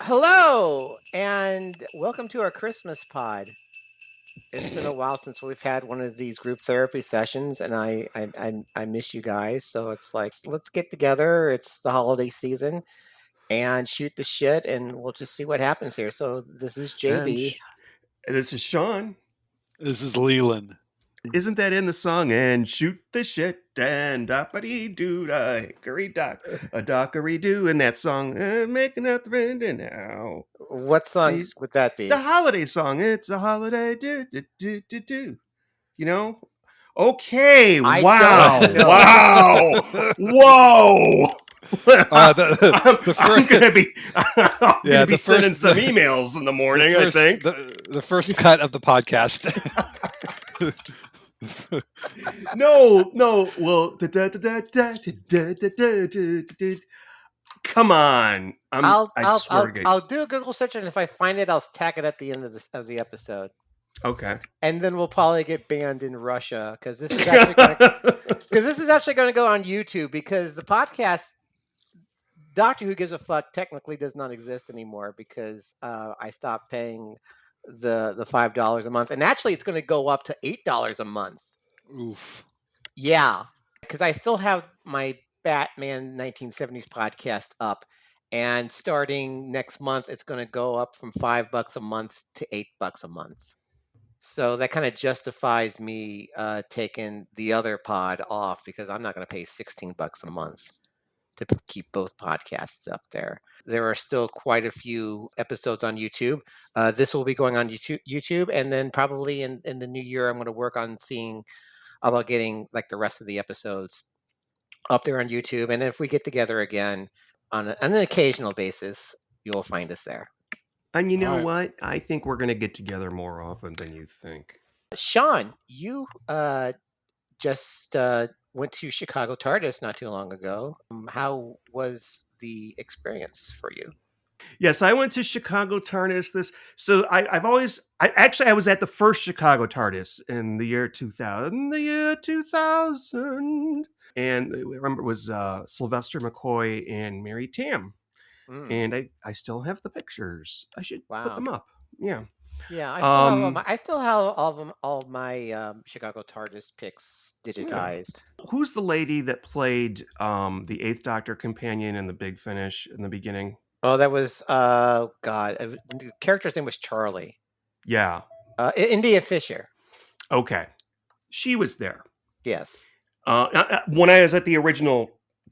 Hello, and welcome to our Christmas pod. It's been a while since we've had one of these group therapy sessions, and I miss you guys. So it's like let's get together. It's the holiday season, and shoot the shit, and we'll just see what happens here. So this is And JB. this is Sean. This is Leland. Isn't that in the song? And shoot the shit and doppity doo da hickory dock a dockery doo in that song. Making a friend now. What song Please, would that the be? holiday song. It's a holiday do do do do do. You know. Okay. I don't Wow. know. Wow. Whoa. I'm gonna be sending some emails in the morning. I think the first cut of the podcast. No. Well, come on. I swear to God. I'll do a Google search, and if I find it, I'll tag it at the end of the episode. Okay. And then we'll probably get banned in Russia because this is actually going to go on YouTube because the podcast Doctor Who Gives a Fuck technically does not exist anymore because I stopped paying the $5 a month, and actually it's going to go up to $8 a month. Oof. Yeah, because I still have my Batman 1970s podcast up, and starting next month it's going to go up from $5 a month to $8 a month. So that kind of justifies me taking the other pod off because I'm not going to pay $16 a month to keep both podcasts up there. There are still quite a few episodes on YouTube. This will be going on YouTube, and then probably in the new year, I'm going to work on seeing about getting like the rest of the episodes up there on YouTube. And if we get together again on an occasional basis, you'll find us there. And you know what? I think we're going to get together more often than you think. Sean, you just went to Chicago TARDIS not too long ago. How was the experience for you? Yes, I went to Chicago TARDIS. I was at the first Chicago TARDIS in the year 2000. And I remember it was Sylvester McCoy and Mary Tam. And I still have the pictures. I should put them up. Yeah. Yeah, I still have all of my Chicago TARDIS pics digitized. Yeah. Who's the lady that played the Eighth Doctor companion in the Big Finish in the beginning? Oh, that was God. The character's name was Charlie. Yeah. India Fisher. Okay, she was there. Yes. When I was at the original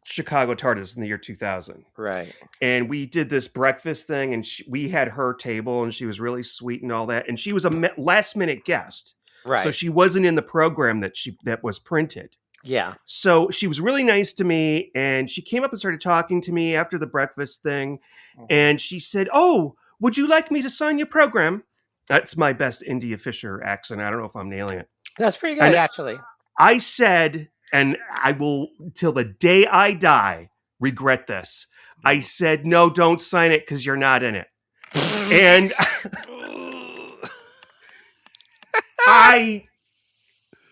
Chicago TARDIS in the year 2000. Right. And we did this breakfast thing, and we had her table, and she was really sweet and all that. And she was a last minute guest. Right. So she wasn't in the program that was printed. Yeah. So she was really nice to me, and she came up and started talking to me after the breakfast thing. Mm-hmm. And she said, "Oh, would you like me to sign your program?" That's my best India Fisher accent. I don't know if I'm nailing it. That's pretty good, actually. I said, and I will, till the day I die, regret this. I said, "No, don't sign it because you're not in it." And I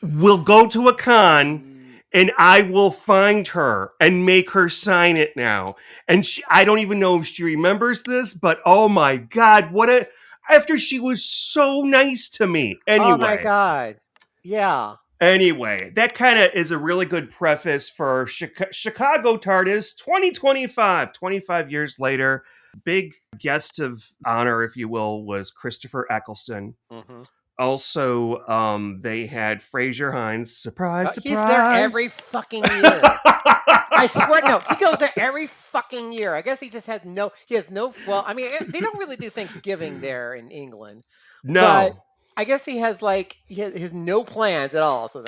will go to a con and I will find her and make her sign it now. And I don't even know if she remembers this, but oh my God, after she was so nice to me. Anyway. Oh my God. Yeah. Anyway, that kind of is a really good preface for Chicago TARDIS 2025. 25 years later, big guest of honor, if you will, was Christopher Eccleston. Mm-hmm. Also, they had Fraser Hines. Surprise, surprise. He's there every fucking year. I swear, no. He goes there every fucking year. I guess he just has no, well, I mean, they don't really do Thanksgiving there in England. No. But I guess he has no plans at all. So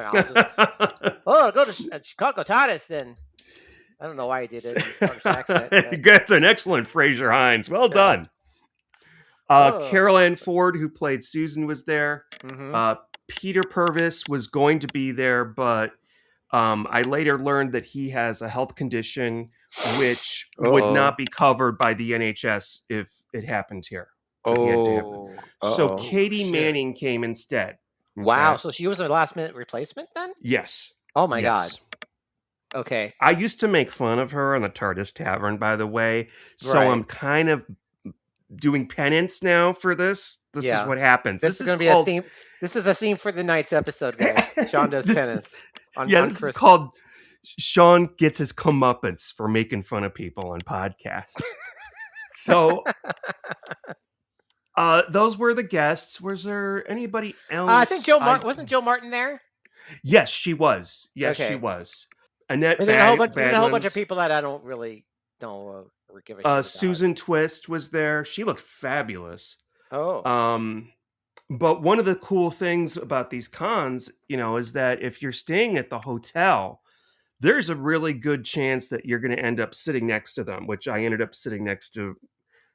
I'll go to Chicago TARDIS then. I don't know why he did it in Scottish accent. That's an excellent Fraser Hines. Well done. Carol Ann Ford, who played Susan, was there. Mm-hmm. Peter Purvis was going to be there, but I later learned that he has a health condition which would not be covered by the NHS if it happened here. So Katie Manning came instead. Wow. Okay. So she was a last minute replacement then? Yes. Oh my God. Okay. I used to make fun of her on the TARDIS Tavern, by the way. So right. I'm kind of doing penance now for this. This is what happens. This is going to be a theme. This is a theme for the night's episode, guys. Sean does penance. This is called Sean Gets His Comeuppance for making fun of people on podcasts. So those were the guests. Was there anybody else? I think wasn't Joe Martin there? Yes, she was. Yes, she was. Annette and then a whole bunch of people that I don't really know or give a shit about. Susan Twist was there. She looked fabulous. Oh. But one of the cool things about these cons, is that if you're staying at the hotel, there's a really good chance that you're going to end up sitting next to them, which I ended up sitting next to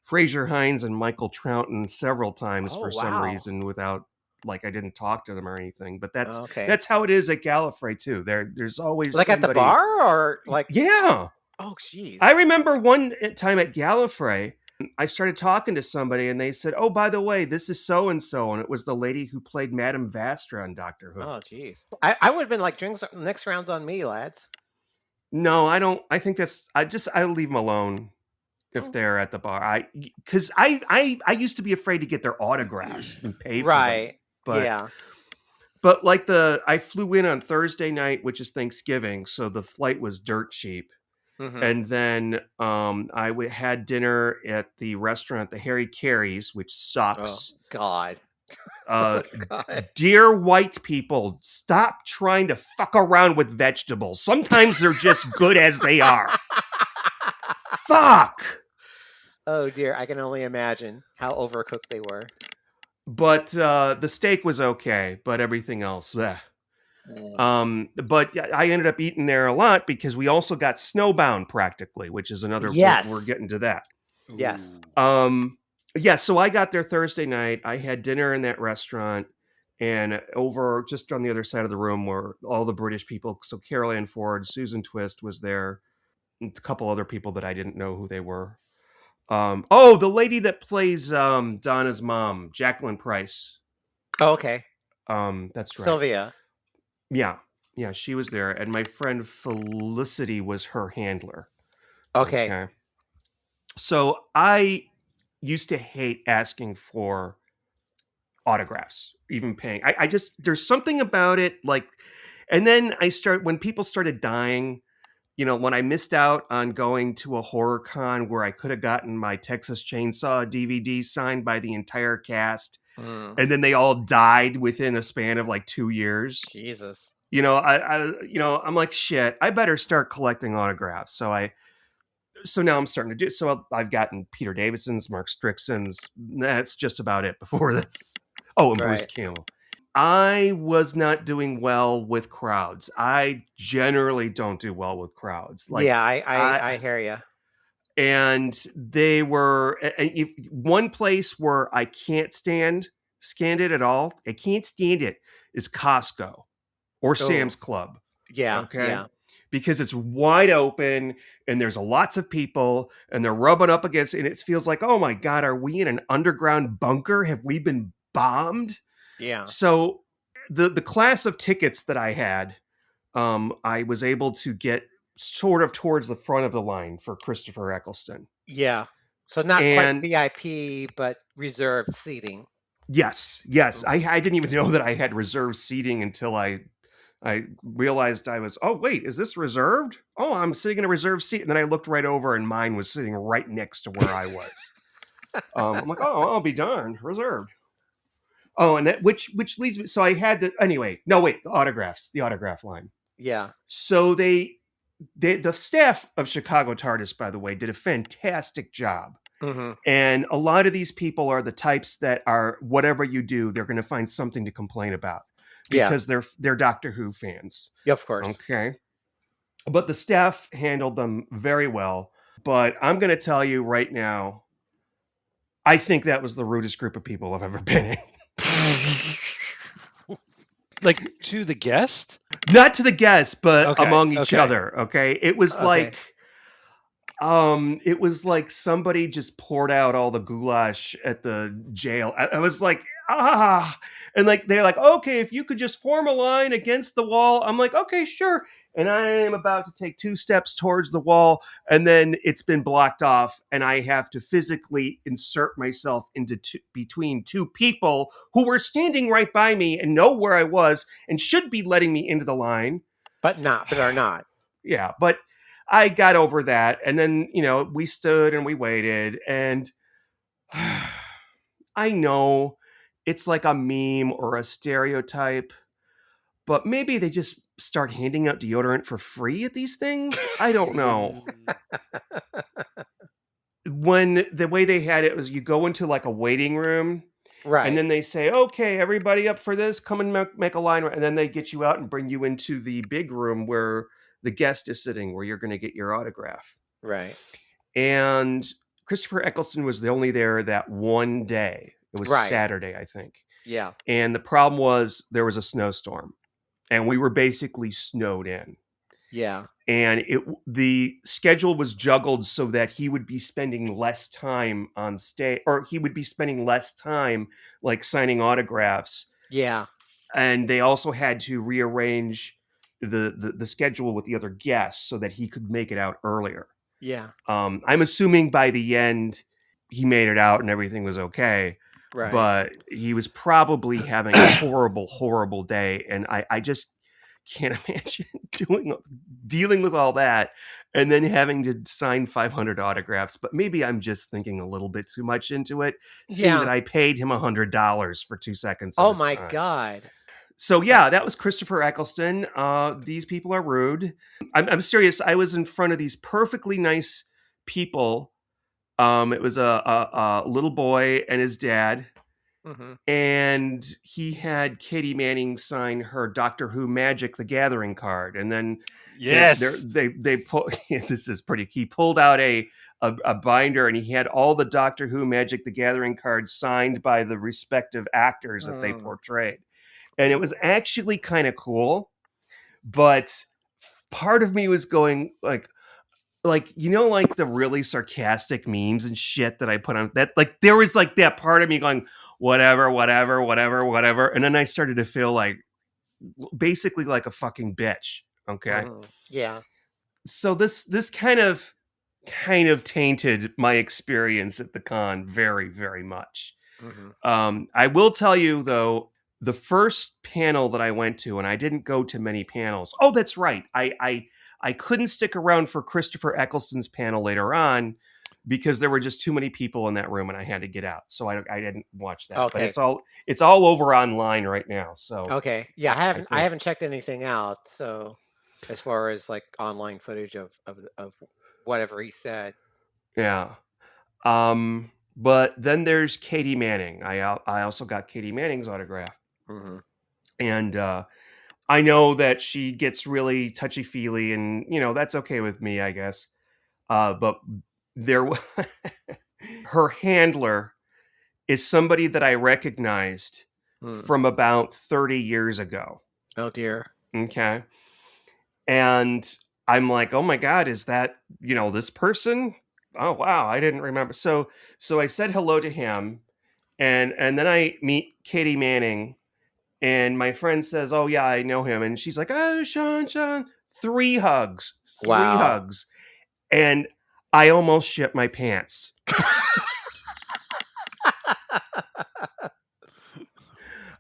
Fraser Hines and Michael Troughton several times for some reason without, I didn't talk to them or anything. But that's how it is at Gallifrey too. There's always at the bar or yeah. Oh, geez. I remember one time at Gallifrey, I started talking to somebody and they said, "Oh, by the way, this is so-and-so." And it was the lady who played Madame Vastra on Doctor Who. Oh, geez. I would have been like, drinks next round's on me, lads. No, I don't. I think I'll leave them alone if they're at the bar. Because I used to be afraid to get their autographs and pay for them. But, yeah. But I flew in on Thursday night, which is Thanksgiving. So the flight was dirt cheap. Mm-hmm. And then I had dinner at the restaurant, the Harry Carey's, which sucks. Oh, God. God. Dear white people, stop trying to fuck around with vegetables. Sometimes they're just good as they are. Fuck. Oh, dear. I can only imagine how overcooked they were. But the steak was okay, but everything else, bleh. But I ended up eating there a lot because we also got snowbound practically, which is another. Yes, we're getting to that. Yes. So I got there Thursday night. I had dinner in that restaurant, and over just on the other side of the room were all the British people. So Carol Ann Ford, Susan Twist was there, and a couple other people that I didn't know who they were. The lady that plays Donna's mom, Jacqueline Price. Oh, okay. That's right. Sylvia. Yeah, she was there, and my friend Felicity was her handler. Okay. So I used to hate asking for autographs, even paying. I just, there's something about it, and then when people started dying, when I missed out on going to a horror con where I could have gotten my Texas Chainsaw DVD signed by the entire cast, and then they all died within a span of 2 years. Jesus. I'm like, shit, I better start collecting autographs. So now I'm starting to do it. So I've gotten Peter Davidson's, Mark Strickson's. That's just about it before this. Oh, and Bruce Campbell. I was not doing well with crowds. I generally don't do well with crowds. I hear you. And they were one place where I can't stand it at all. I can't stand it is Costco or Sam's Club. Yeah. Okay. Yeah. Because it's wide open and there's lots of people and they're rubbing up against it. And it feels like, oh my God, are we in an underground bunker? Have we been bombed? Yeah. So the class of tickets that I had, I was able to get sort of towards the front of the line for Christopher Eccleston. Yeah. So not quite VIP, but reserved seating. Yes. I didn't even know that I had reserved seating until I realized oh, wait, is this reserved? Oh, I'm sitting in a reserved seat. And then I looked right over and mine was sitting right next to where I was. I'm like, oh, I'll be darned, reserved. Oh, and that which leads me. So I had to anyway. No, wait, the autograph line. Yeah. So the staff of Chicago TARDIS, by the way, did a fantastic job. Mm-hmm. And a lot of these people are the types that are, whatever you do, they're going to find something to complain about because they're Doctor Who fans. Yeah, of course. Okay. But the staff handled them very well. But I'm going to tell you right now, I think that was the rudest group of people I've ever been in. To the guest? Not to the guest, but among each other. Okay. It was it was like somebody just poured out all the goulash at the jail. I was like, And like they're like, okay, if you could just form a line against the wall. I'm like, okay, sure. And I am about to take 2 steps towards the wall, and then it's been blocked off, and I have to physically insert myself into between 2 people who were standing right by me and know where I was and should be letting me into the line. But are not. Yeah, but I got over that, and then, we stood and we waited, and I know it's like a meme or a stereotype, but maybe they just start handing out deodorant for free at these things. I don't know. When the way they had it was you go into like a waiting room, right? And then they say, okay, everybody up for this, come and make a line. And then they get you out and bring you into the big room where the guest is sitting, where you're going to get your autograph. Right. And Christopher Eccleston was only there that one day. It was Saturday, I think. Yeah. And the problem was there was a snowstorm, and we were basically snowed in. Yeah. And the schedule was juggled so that he would be spending less time on stage, or he would be spending less time like signing autographs. Yeah. And they also had to rearrange the schedule with the other guests so that he could make it out earlier. Yeah. I'm assuming by the end he made it out and everything was okay. Right. But he was probably having a horrible, horrible day. And I just can't imagine dealing with all that and then having to sign 500 autographs. But maybe I'm just thinking a little bit too much into it, seeing that I paid him $100 for 2 seconds. Oh my God. So yeah, that was Christopher Eccleston. These people are rude. I'm serious. I was in front of these perfectly nice people. It was a little boy and his dad. Mm-hmm. And he had Katie Manning sign her Doctor Who Magic the Gathering card, and then they pull. This is pretty. He pulled out a binder, and he had all the Doctor Who Magic the Gathering cards signed by the respective actors that they portrayed, and it was actually kind of cool. But part of me was going like the really sarcastic memes and shit that I put on that, like there was like that part of me going whatever, and then I started to feel like basically like a fucking bitch. Okay. Yeah. So this kind of tainted my experience at the con very, very much. Mm-hmm. I will tell you though, the first panel that I went to, and I didn't go to many panels. Oh, that's right. I couldn't stick around for Christopher Eccleston's panel later on because there were just too many people in that room and I had to get out. So I didn't watch that. Okay. But it's all over online right now. So okay. Yeah, I haven't checked anything out. So as far as like online footage of whatever he said. Yeah. But then there's Katie Manning. I also got Katie Manning's autograph. Mm-hmm. And I know that she gets really touchy-feely, and that's okay with me, I guess. But her handler is somebody that I recognized from about 30 years ago. Oh dear. Okay. And I'm like, oh my God, is that this person? Oh wow, I didn't remember. So I said hello to him, and then I meet Katie Manning. And my friend says, oh, yeah, I know him. And she's like, oh, Sean. 3 hugs. 3 hugs. And I almost shit my pants.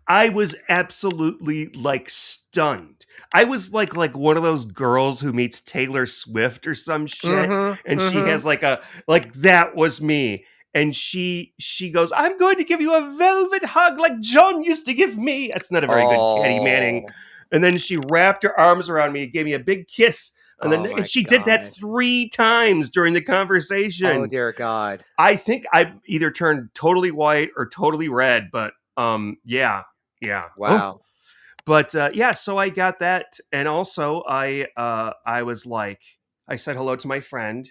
I was absolutely like stunned. I was like one of those girls who meets Taylor Swift or some shit. And she has that was me. And she goes, I'm going to give you a velvet hug like John used to give me. That's not a very good Katie Manning. And then she wrapped her arms around me and gave me a big kiss. And she did that 3 times during the conversation. Oh, dear God. I think I either turned totally white or totally red. But yeah. Wow. Oh. But so I got that. And also I was like, I said hello to my friend.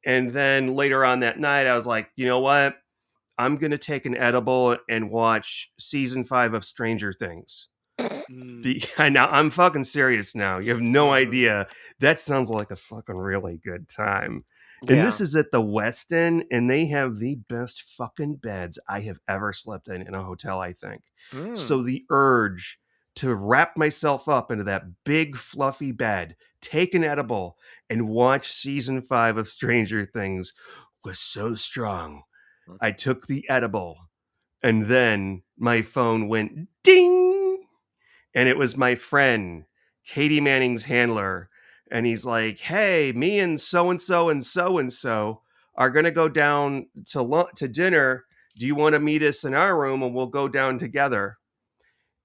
And then later on that night, I was like, you know what? I'm going to take an edible and watch season 5 of Stranger Things. Now I'm fucking serious now. You have no idea. That sounds like a fucking really good time. And Yeah. this is at the Westin, and they have the best fucking beds I have ever slept in a hotel, I think. So the urge to wrap myself up into that big fluffy bed, take an edible, and watch season 5 of Stranger Things was so strong. I took the edible, and then my phone went ding, and it was my friend, Katie Manning's handler. And he's like, "Hey, me and so and so and so and so are going to go down to dinner. Do you want to meet us in our room and we'll go down together?"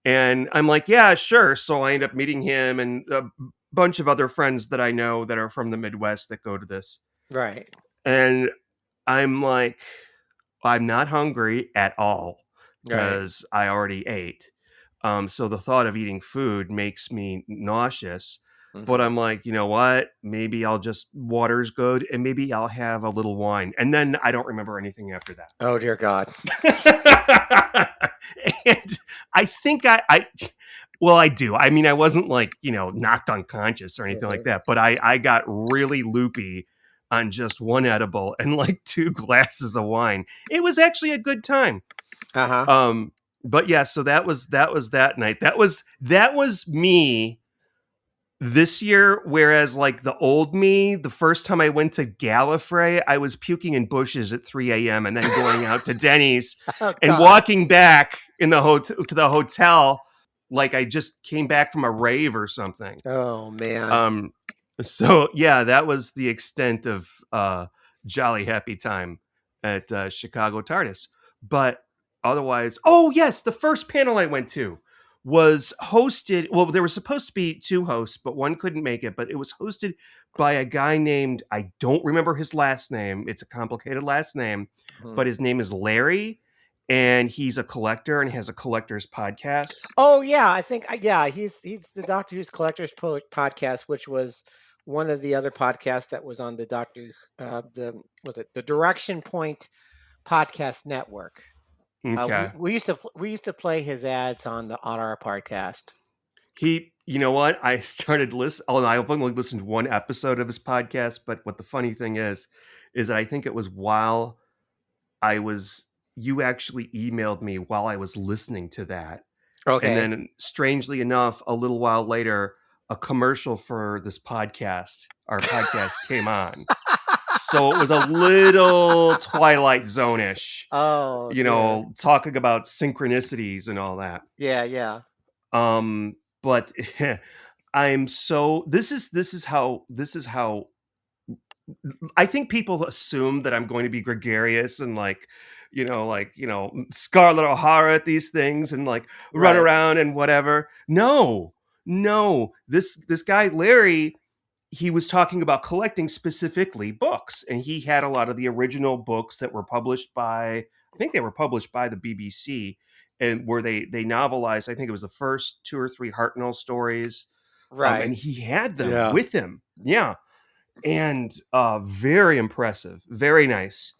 And I'm like, "Yeah, sure." So I end up meeting him and a bunch of other friends that I know that are from the Midwest that go to this. Right. And I'm like, I'm not hungry at all Right. because I already ate. So the thought of eating food makes me nauseous. But I'm like, you know what? Maybe I'll just, water's good, and maybe I'll have a little wine. And then I don't remember anything after that. Oh, dear God. And I think well, I do. I mean, I wasn't like, knocked unconscious or anything like that, but I got really loopy on just one edible and like 2 glasses of wine. It was actually a good time. But yeah, so that was that night. That was me this year, whereas like the old me, the first time I went to Gallifrey, I was puking in bushes at 3 a.m. and then going out to Denny's and walking back in the to the hotel like I just came back from a rave or something. Oh, man. So yeah, that was the extent of jolly happy time at Chicago TARDIS. But otherwise, oh yes, the first panel I went to was hosted. Well, there were supposed to be 2 hosts, but one couldn't make it. But it was hosted by a guy named, I don't remember his last name. It's a complicated last name, but his name is Larry. And he's a collector and has a collector's podcast. Oh yeah, I think he's the Doctor Who's Collector's podcast, which was one of the other podcasts that was on the the Direction Point podcast network. Okay. We used to play his ads on our podcast. You know what? I started listening. Oh, no, I've only listened to one episode of his podcast. But what the funny thing is that I think it was while you actually emailed me while I was listening to that. Okay. And then, strangely enough, a little while later, a commercial for this podcast, our podcast, came on. So it was a little Twilight Zone-ish. Oh, talking about synchronicities and all that. Yeah. But I'm so. This is how. I think people assume that I'm going to be gregarious and Scarlett O'Hara at these things and run around and whatever. No. This guy Larry, he was talking about collecting specifically books, and he had a lot of the original books that were published by, I think they were published by the BBC, and where they novelized. I think it was the first 2 or 3 Hartnell stories, and he had them with him. Yeah. And very impressive, very nice.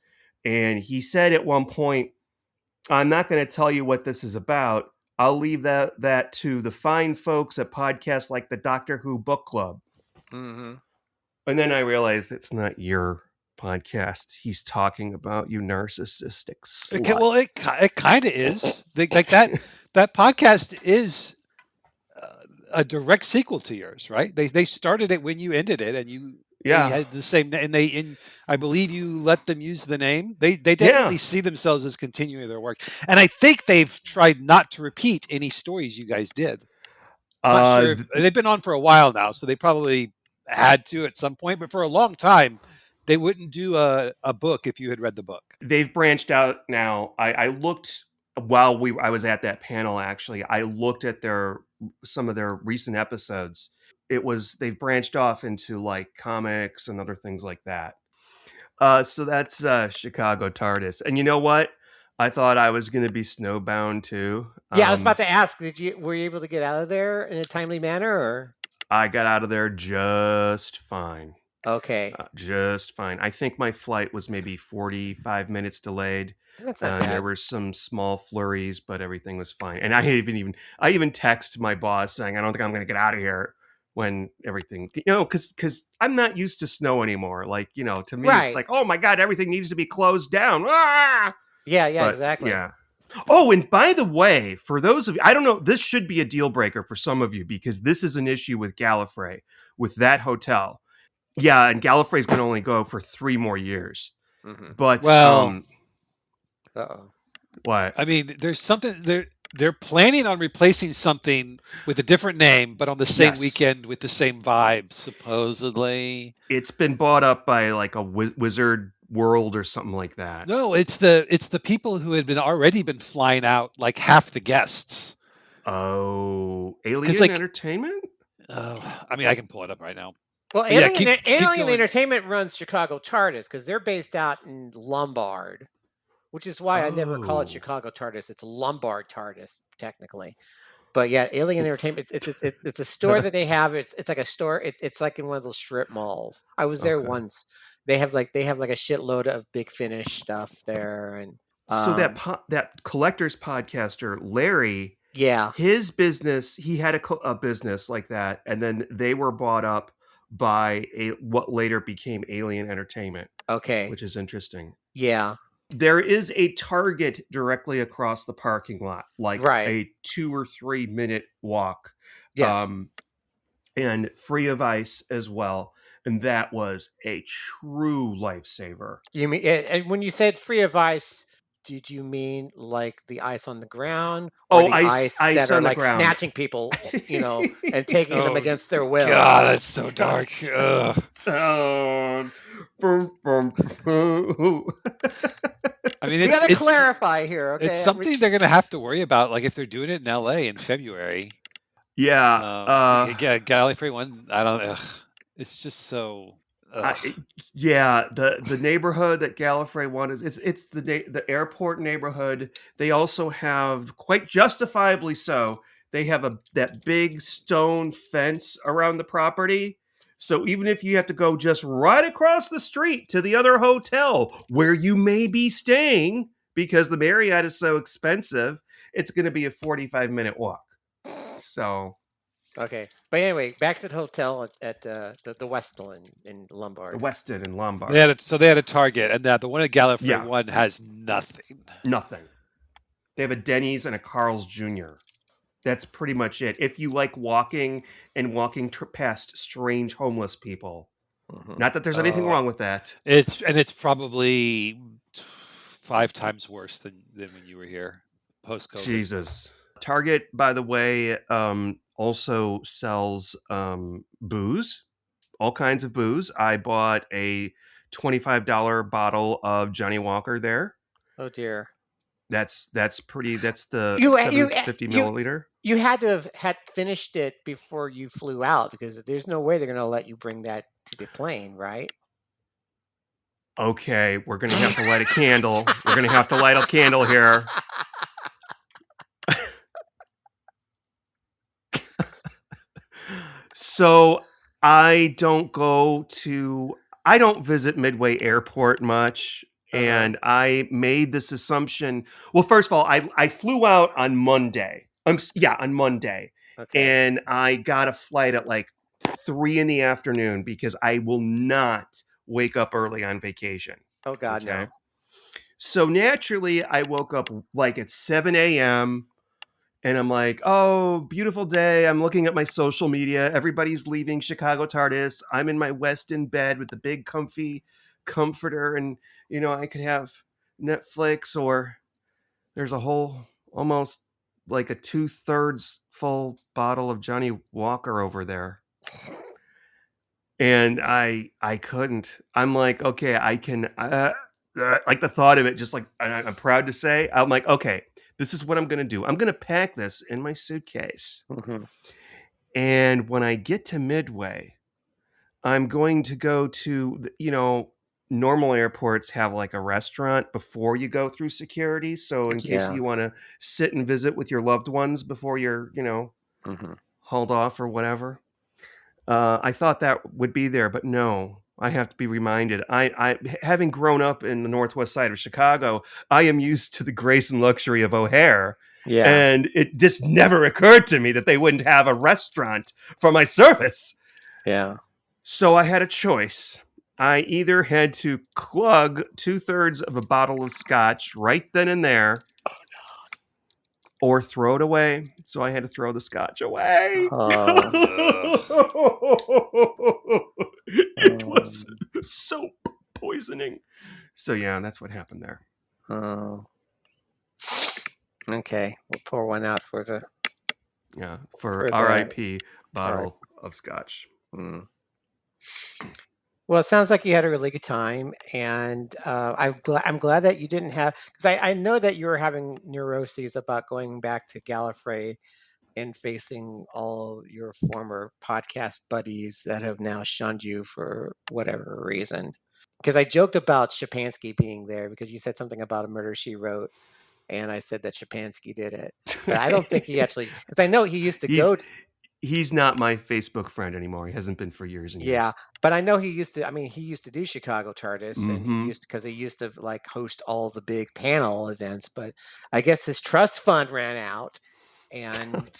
And he said at one point, "I'm not going to tell you what this is about. I'll leave that to the fine folks at podcasts like the Doctor Who Book Club." And then I realized it's not your podcast he's talking about, you narcissistic slut. Well, it kind of is. That podcast is a direct sequel to yours, right? They started it when you ended it, and you had the same, and I believe you let them use the name. They definitely see themselves as continuing their work, and I think they've tried not to repeat any stories you guys did. I'm not sure they've been on for a while now, so they probably had to at some point, but for a long time they wouldn't do a book if you had read the book. They've branched out now. I looked while I was at that panel. Actually, I looked at some of their recent episodes. They've branched off into like comics and other things like that. So that's Chicago TARDIS. And you know what? I thought I was going to be snowbound too. Yeah, I was about to ask. Were you able to get out of there in a timely manner, or? I got out of there just fine. Okay. Just fine. I think my flight was maybe 45 minutes delayed. That's not bad. There were some small flurries, but everything was fine. And I even texted my boss saying, "I don't think I'm going to get out of here when everything, because I'm not used to snow anymore. Like, to me, Right. it's like, oh my God, everything needs to be closed down. Ah! Yeah, But, exactly. Yeah. Oh, and by the way, for those of you, I don't know, this should be a deal breaker for some of you because this is an issue with Gallifrey, with that hotel. Yeah, and Gallifrey is going to only go for 3 more years. Mm-hmm. But, uh-oh. What? I mean, there's something they're planning on replacing something with a different name, but on the same weekend with the same vibe, supposedly. It's been bought up by like a Wizard World or something like that. No, it's the people who had already been flying out, like half the guests. Oh, Alien Entertainment? I mean, I can pull it up right now. Well, Alien Entertainment runs Chicago TARDIS because they're based out in Lombard, which is why I never call it Chicago TARDIS. It's Lombard TARDIS, technically. But yeah, Alien Entertainment, it's a store that they have. It's like a store. It's like in one of those strip malls. I was there once. They have like a shitload of Big Finish stuff there, and so that collector's podcaster Larry, yeah, his business, he had a business like that, and then they were bought up by what later became Alien Entertainment. Okay, which is interesting. Yeah. There is a Target directly across the parking lot, like a 2 or 3 minute walk. Yes. And free of ice as well. And that was a true lifesaver. You mean, and when you said free of ice, did you mean like the ice on the ground? Or the ice that are like ground. Snatching people, and taking them against their will? God, that's so dark. I mean, you gotta clarify here. Okay, it's something they're gonna have to worry about, like if they're doing it in LA in February. Yeah, Gallifrey one. I don't. It's just so. The neighborhood that Gallifrey one is. It's the airport neighborhood. They also have, quite justifiably so, they have that big stone fence around the property. So even if you have to go just right across the street to the other hotel where you may be staying because the Marriott is so expensive, it's going to be a 45-minute walk. So, okay, but anyway, back to the hotel at the Westin in Lombard. The Westin in Lombard. They had a Target, and the one at Gallifrey one has nothing. Nothing. They have a Denny's and a Carl's Jr. That's pretty much it. If you like walking past strange homeless people, not that there's anything wrong with that. It's probably 5 times worse than when you were here post-COVID. Jesus. Target, by the way, also sells booze, all kinds of booze. I bought a $25 bottle of Johnny Walker there. Oh dear. That's pretty. That's the 750 milliliter. You had to have had finished it before you flew out because there's no way they're going to let you bring that to the plane, right? Okay, we're going to have to light a candle. We're going to have to light a candle here. So I don't visit Midway Airport much. And I made this assumption. Well, first of all, I flew out on Monday. On Monday. Okay. And I got a flight at like 3 p.m. because I will not wake up early on vacation. Oh, God, no. So naturally, I woke up like at 7 a.m. And I'm like, oh, beautiful day. I'm looking at my social media. Everybody's leaving Chicago TARDIS. I'm in my Westin bed with the big comfy comforter, and I could have Netflix, or there's a whole, almost like a 2/3 full bottle of Johnny Walker over there. And I couldn't. I'm like, okay, I can, like the thought of it, just like, I'm proud to say, I'm like, okay, this is what I'm going to do. I'm going to pack this in my suitcase. Mm-hmm. And when I get to Midway, I'm going to go to, normal airports have like a restaurant before you go through security. So in case you want to sit and visit with your loved ones before you're, hauled off or whatever. I thought that would be there, but no, I have to be reminded. I having grown up in the northwest side of Chicago, I am used to the grace and luxury of O'Hare. Yeah. And it just never occurred to me that they wouldn't have a restaurant for my service. Yeah. So I had a choice. I either had to clug 2/3 of a bottle of scotch right then and there, or throw it away. So I had to throw the scotch away. It was soap poisoning. So yeah, that's what happened there. Oh. Okay, we'll pour one out for the for R.I.P. bottle of scotch. Mm. Well, it sounds like you had a really good time, and I'm glad that you didn't have, because I know that you were having neuroses about going back to Gallifrey and facing all your former podcast buddies that have now shunned you for whatever reason. Because I joked about Shapansky being there because you said something about A Murder, She Wrote, and I said that Shapansky did it. But I don't think he actually, because I know he used to go to, he's not my Facebook friend anymore. He hasn't been for years and years. Yeah, but I know he used to. I mean, he used to do Chicago TARDIS, and he used to like host all the big panel events. But I guess his trust fund ran out, and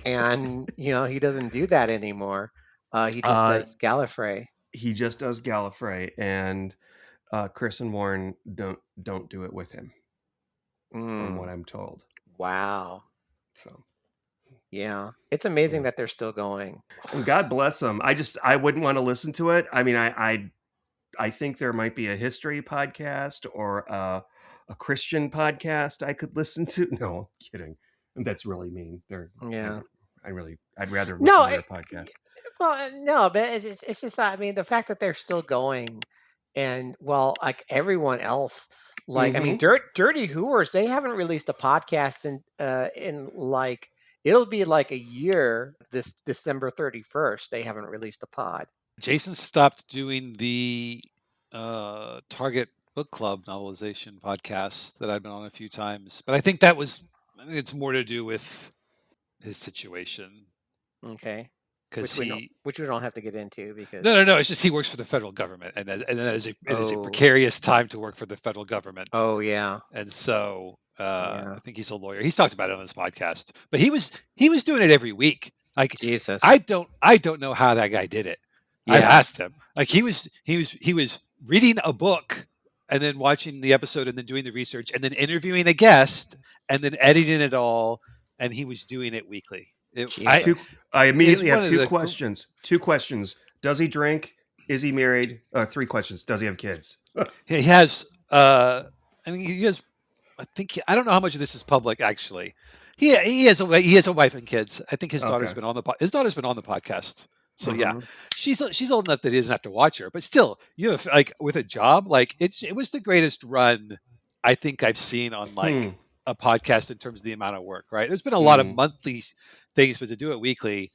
and he doesn't do that anymore. He just does Gallifrey. He just does Gallifrey, and Chris and Warren don't do it with him, from what I'm told. Wow. So. Yeah, it's amazing that they're still going. And God bless them. I wouldn't want to listen to it. I mean, I think there might be a history podcast or a Christian podcast I could listen to. No, I'm kidding. That's really mean. I'd rather listen to their podcast. Well, no, but it's just, I mean, the fact that they're still going, and like everyone else, like I mean, Dirty Hooers, they haven't released a podcast in like. It'll be like a year this December 31st. They haven't released a pod. Jason stopped doing the Target Book Club novelization podcast that I've been on a few times. But I think it's more to do with his situation. Okay. Which we don't have to get into because no. It's just he works for the federal government, and that is a precarious time to work for the federal government. Oh yeah. And so I think he's a lawyer. He's talked about it on his podcast, but he was doing it every week. Like Jesus, I don't know how that guy did it. Yeah. I asked him. Like he was reading a book and then watching the episode and then doing the research and then interviewing a guest and then editing it all, and he was doing it weekly. I immediately have two questions. Two questions. Does he drink? Is he married? 3 questions. Does he have kids? He has. I think I don't know how much of this is public. Actually, he has a wife and kids. I think his daughter's been on the podcast. So yeah, she's old enough that he doesn't have to watch her. But still, like with a job, like it was the greatest run I think I've seen on like a podcast in terms of the amount of work. Right, there's been a lot of monthly things, but to do it weekly,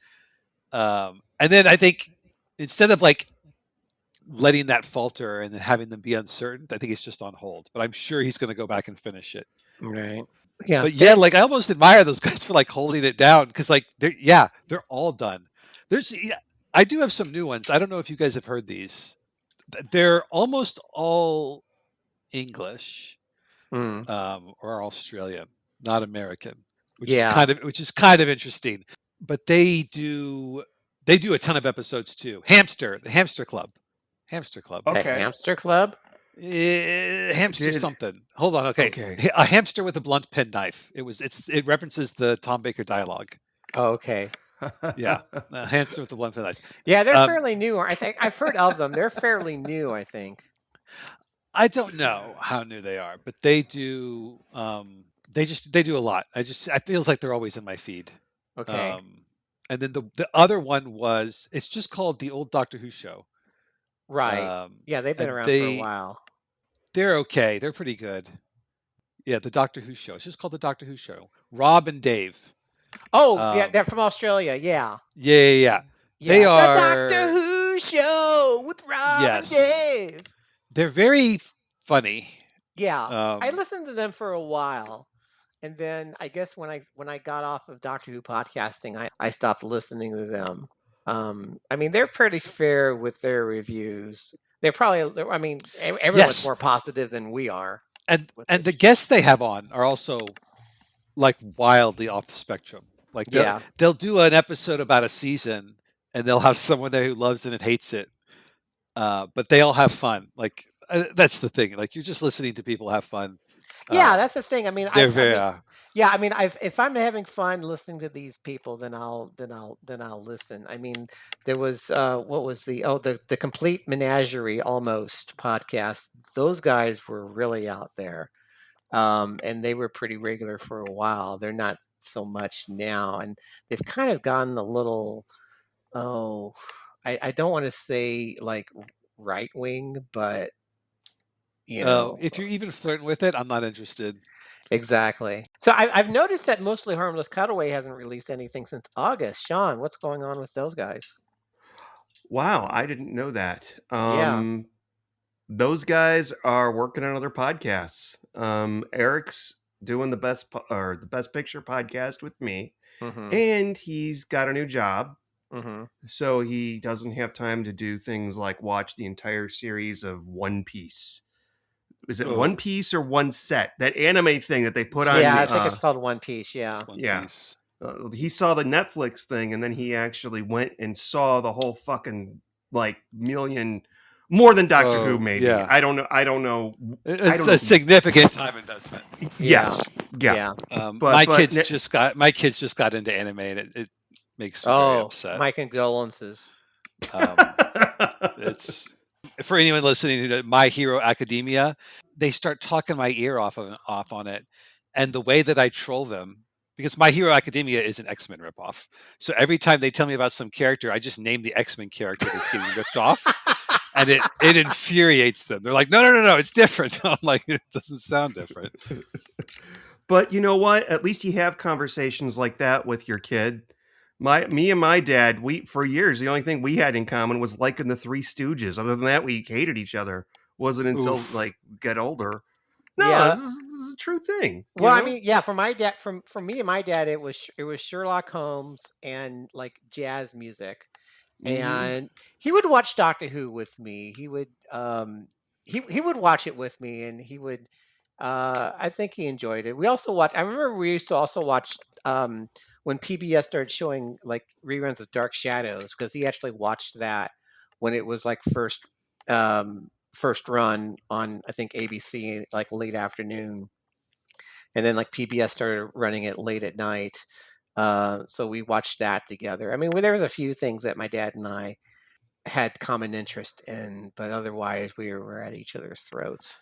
and then I think instead of like letting that falter and then having them be uncertain, I think it's just on hold. But I'm sure he's going to go back and finish it. Right. Yeah. But yeah, like I almost admire those guys for like holding it down because like they're all done. I do have some new ones. I don't know if you guys have heard these. They're almost all English or Australian, not American, which is kind of interesting. But they do a ton of episodes too. The Hamster Club. Okay. The Hamster Club? Hamster something. Hold on. Okay. A hamster with a blunt penknife. It references the Tom Baker dialogue. Oh, okay. Yeah. A hamster with a blunt penknife. Yeah, they're fairly new. I think I've heard of them. They're fairly new, I think. I don't know how new they are, but they do they do a lot. I feels like they're always in my feed. Okay. And then the other one it's just called The Old Doctor Who Show. Right. Yeah, they've been around for a while. They're okay. They're pretty good. Yeah, The Doctor Who Show. It's just called The Doctor Who Show. Rob and Dave. Oh, yeah, they're from Australia. Yeah. Yeah. They are The Doctor Who Show with Rob and Dave. They're very funny. Yeah. I listened to them for a while. And then I guess when I got off of Doctor Who podcasting, I stopped listening to them. I mean, they're pretty fair with their reviews. They're probably, I mean, everyone's more positive than we are. And the guests they have on are also like wildly off the spectrum. Like they'll do an episode about a season, and they'll have someone there who loves it and hates it. But they all have fun. Like that's the thing. Like you're just listening to people have fun. Yeah, that's the thing. I mean, they're very. if I'm having fun listening to these people, then I'll listen. I mean, there was what was the Complete Menagerie Almost podcast. Those guys were really out there, and they were pretty regular for a while. They're not so much now, and they've kind of gotten a little. Oh, I don't want to say like right wing, but if you're even flirting with it, I'm not interested. Exactly. So I've noticed that Mostly Harmless Cutaway hasn't released anything since August. Sean, what's going on with those guys? Wow, I didn't know that. Yeah. Those guys are working on other podcasts. Eric's doing the best picture podcast with me, and he's got a new job. So he doesn't have time to do things like watch the entire series of One Piece. Is it One Piece or One Set? That anime thing that they put on. Yeah, I think it's called One Piece. Yeah. One Piece. He saw the Netflix thing, and then he actually went and saw the whole fucking million, more than Doctor Who. Maybe I don't know. It's a significant time investment. Yes. Yeah. But my kids just got into anime, and it makes me very upset. My condolences. It's for anyone listening to My Hero Academia. They start talking my ear off on it, and the way that I troll them, because My Hero Academia is an X-Men ripoff. So every time they tell me about some character, I just name the X-Men character that's getting ripped off, and it infuriates them. They're like, no, it's different. I'm like, it doesn't sound different. But you know what? At least you have conversations like that with your kid. Me and my dad, for years, the only thing we had in common was liking the Three Stooges. Other than that, we hated each other. Wasn't until get older. No, this is a true thing. Well, I mean, yeah, for my dad, for me and my dad, it was Sherlock Holmes and like jazz music, and he would watch Doctor Who with me. He would he would watch it with me, and he would. I think he enjoyed it. We also watched. I remember we used to also watch when PBS started showing like reruns of Dark Shadows, because he actually watched that when it was like first run on, I think, ABC, like late afternoon, and then like PBS started running it late at night. So we watched that together. I mean, there was a few things that my dad and I had common interest in, but otherwise we were at each other's throats.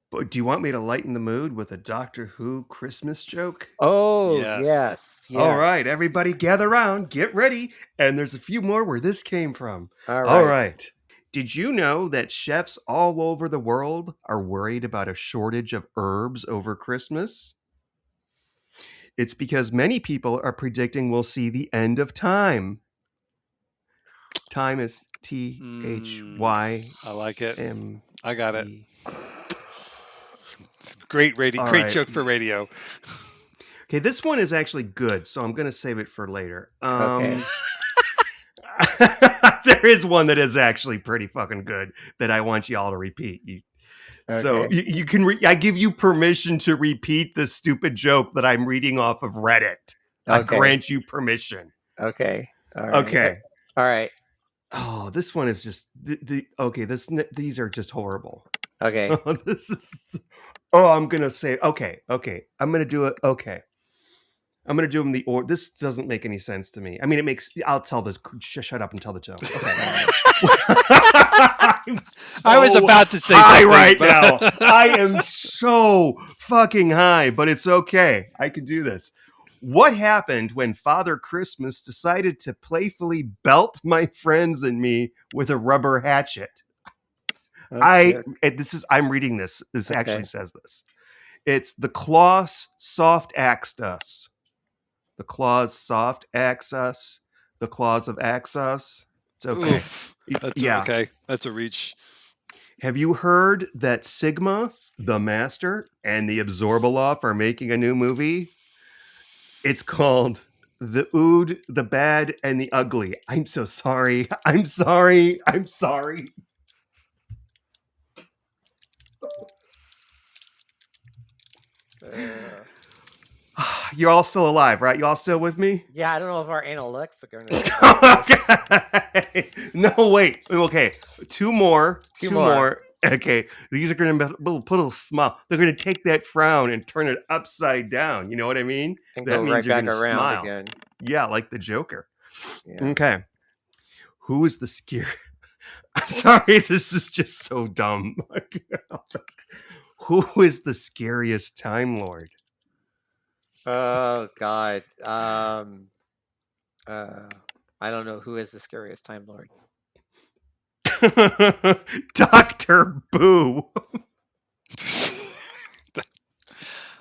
But do you want me to lighten the mood with a Doctor Who Christmas joke? Oh, yes. All right, everybody gather around, get ready, and there's a few more where this came from. All right. Did you know that chefs all over the world are worried about a shortage of herbs over Christmas? It's because many people are predicting we'll see the end of time. Time is THY. I like it. I got it. It's great radio. Great joke for radio. Okay, this one is actually good, so I'm going to save it for later. Okay. There is one that is actually pretty fucking good that I want y'all to repeat. So you can. I give you permission to repeat the stupid joke that I'm reading off of Reddit. I grant you permission. Okay. All right. Okay. All right. Oh, this one is just these are just horrible. Okay. I'm gonna say okay. I'm gonna do it. Okay. I'm gonna do them the order. This doesn't make any sense to me. I mean, it makes. I'll tell the. Shut up and tell the joke. Okay. I was about to say high something right now. I am so fucking high, but it's okay. I can do this. What happened when Father Christmas decided to playfully belt my friends and me with a rubber hatchet? I'm reading this. This actually says this. It's the claws soft axed us. The claws soft axe us. The claws of axe us. It's okay. Oof. That's okay. That's a reach. Have you heard that Sigma, the Master, and the Absorbaloff are making a new movie? It's called The Ood, the Bad, and the Ugly. I'm so sorry. I'm sorry. You're all still alive, right? You all still with me? Yeah, I don't know if our analytics are going to Okay. No, wait. Okay. Two more. Two more. Okay. These are going to put a smile. They're going to take that frown and turn it upside down. You know what I mean? And That go means right you're back going to around smile. again. Yeah, like the Joker. Yeah. Okay. Who is the scary? I'm sorry, this is just so dumb. Who is the scariest Time Lord? Oh God. I don't know who is the scariest Time Lord. Dr. Boo.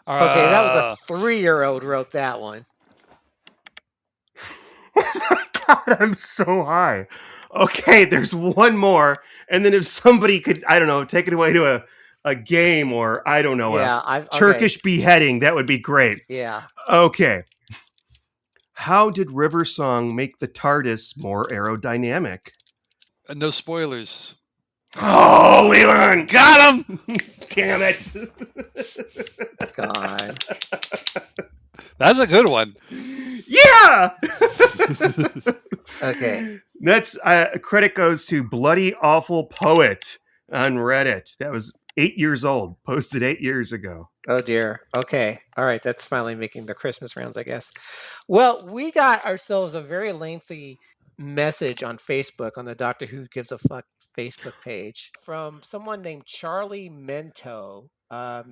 Okay, that was a 3-year-old wrote that one. Oh my God, I'm so high. Okay, there's one more, and then if somebody could, I don't know, take it away to a game or I don't know, a Turkish beheading, that would be great. Yeah. Okay. How did River Song make the TARDIS more aerodynamic? No spoilers. Oh, Leland! Got him! Damn it. God. That's a good one. Yeah! Okay. That's credit goes to Bloody Awful Poet on Reddit. That was 8 years old, posted 8 years ago. Oh dear. Okay. All right. That's finally making the Christmas rounds, I guess. Well, we got ourselves a very lengthy message on Facebook on the Doctor Who Gives a Fuck Facebook page from someone named Charlie Mento. The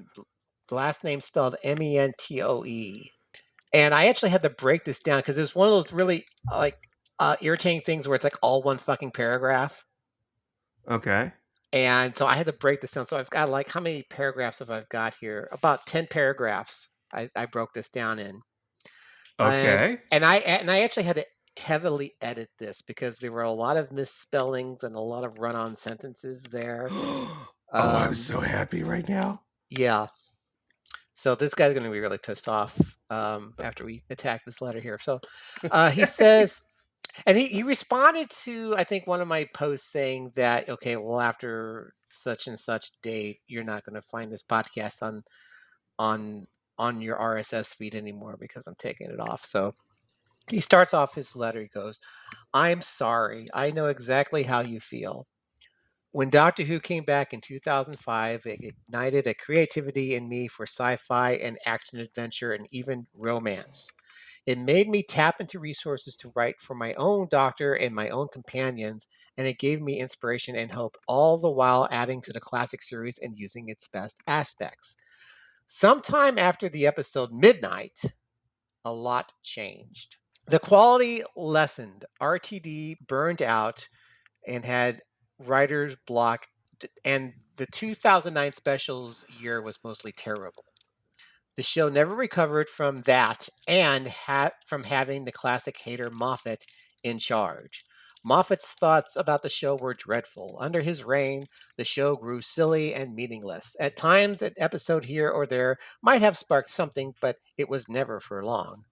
last name spelled Mentoe. And I actually had to break this down because it's one of those really irritating things where it's like all one fucking paragraph. Okay. And so I had to break this down. So I've got how many paragraphs have I got here? About 10 paragraphs. I broke this down in. Okay. And I actually had to heavily edit this because there were a lot of misspellings and a lot of run-on sentences there. I'm so happy right now. Yeah. So this guy's going to be really pissed off after we attack this letter here. So he says, and he responded to, I think, one of my posts saying that, okay, well, after such and such date, you're not going to find this podcast on your RSS feed anymore because I'm taking it off. So he starts off his letter. He goes, "I'm sorry. I know exactly how you feel. When Doctor Who came back in 2005, it ignited a creativity in me for sci-fi and action adventure and even romance. It made me tap into resources to write for my own Doctor and my own companions, and it gave me inspiration and hope, all the while adding to the classic series and using its best aspects. Sometime after the episode Midnight, a lot changed. The quality lessened. RTD burned out and had writer's block, and the 2009 specials year was mostly terrible. The show never recovered from that and from having the classic hater Moffat in charge. Moffat's thoughts about the show were dreadful. Under his reign, the show grew silly and meaningless. At times, an episode here or there might have sparked something, but it was never for long.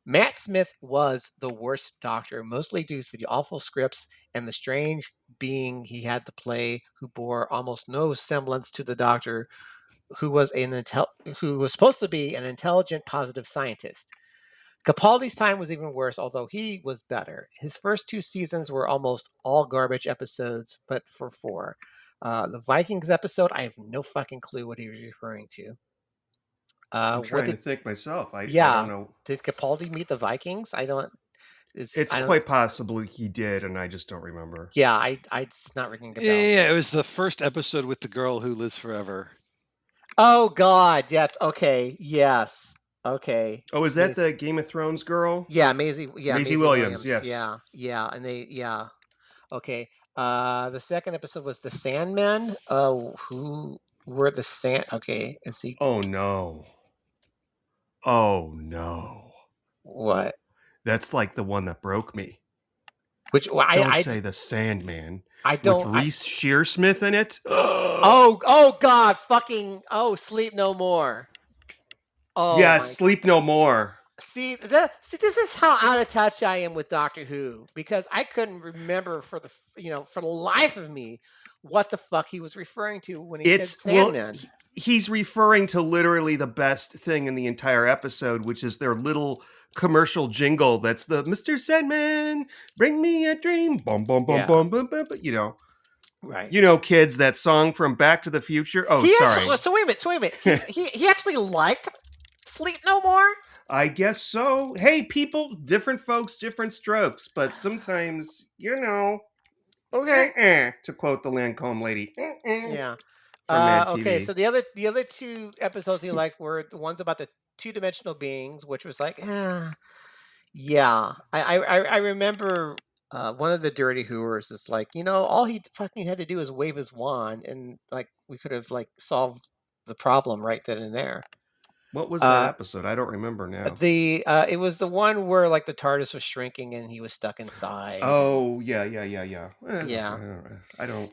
Matt Smith was the worst Doctor, mostly due to the awful scripts and the strange being he had to play who bore almost no semblance to the Doctor, who was who was supposed to be an intelligent, positive scientist. Capaldi's time was even worse, although he was better. His first 2 seasons were almost all garbage episodes, but for 4. The Vikings episode, I have no fucking clue what he was referring to. I'm trying to think myself. I don't know. Did Capaldi meet the Vikings? It's quite possible he did, and I just don't remember. Yeah, it's not ringing a bell. Yeah, it was the first episode with the girl who lives forever. Oh God, yes. Okay, yes. Okay. Oh, is that the Game of Thrones girl? Yeah, Maisie. Yeah, Maisie Williams. Yes. Yeah, and they. Yeah. Okay. The second episode was the Sandmen. Who were the Sand? Okay, is he? Oh no. Oh no. What? That's like the one that broke me. Which don't say the Sandman. I don't. With Reese Shearsmith in it. Oh God! Fucking Sleep No More. Oh yeah, Sleep No More. See, this is how out of touch I am with Doctor Who, because I couldn't remember for the life of me what the fuck he was referring to when he said Sandman. he's referring to literally the best thing in the entire episode, which is their little commercial jingle. That's the Mr. Sandman, bring me a dream. Boom, boom, boom, boom, boom, boom. You know, right? You know, kids, that song from Back to the Future. Oh, sorry. Actually, so wait a minute. He actually liked Sleep No More. I guess so. Hey, people, different folks, different strokes, but sometimes, you know. Okay. To quote the Lancome lady. Yeah. From Mad TV. Okay, so the other two episodes you liked were the ones about the two-dimensional beings, which was like, yeah. I remember one of the Dirty Hoovers is like, all he fucking had to do was wave his wand, and like we could have like solved the problem right then and there. What was that episode? I don't remember now. It was the one where like the TARDIS was shrinking and he was stuck inside. Oh, yeah. Yeah. I don't.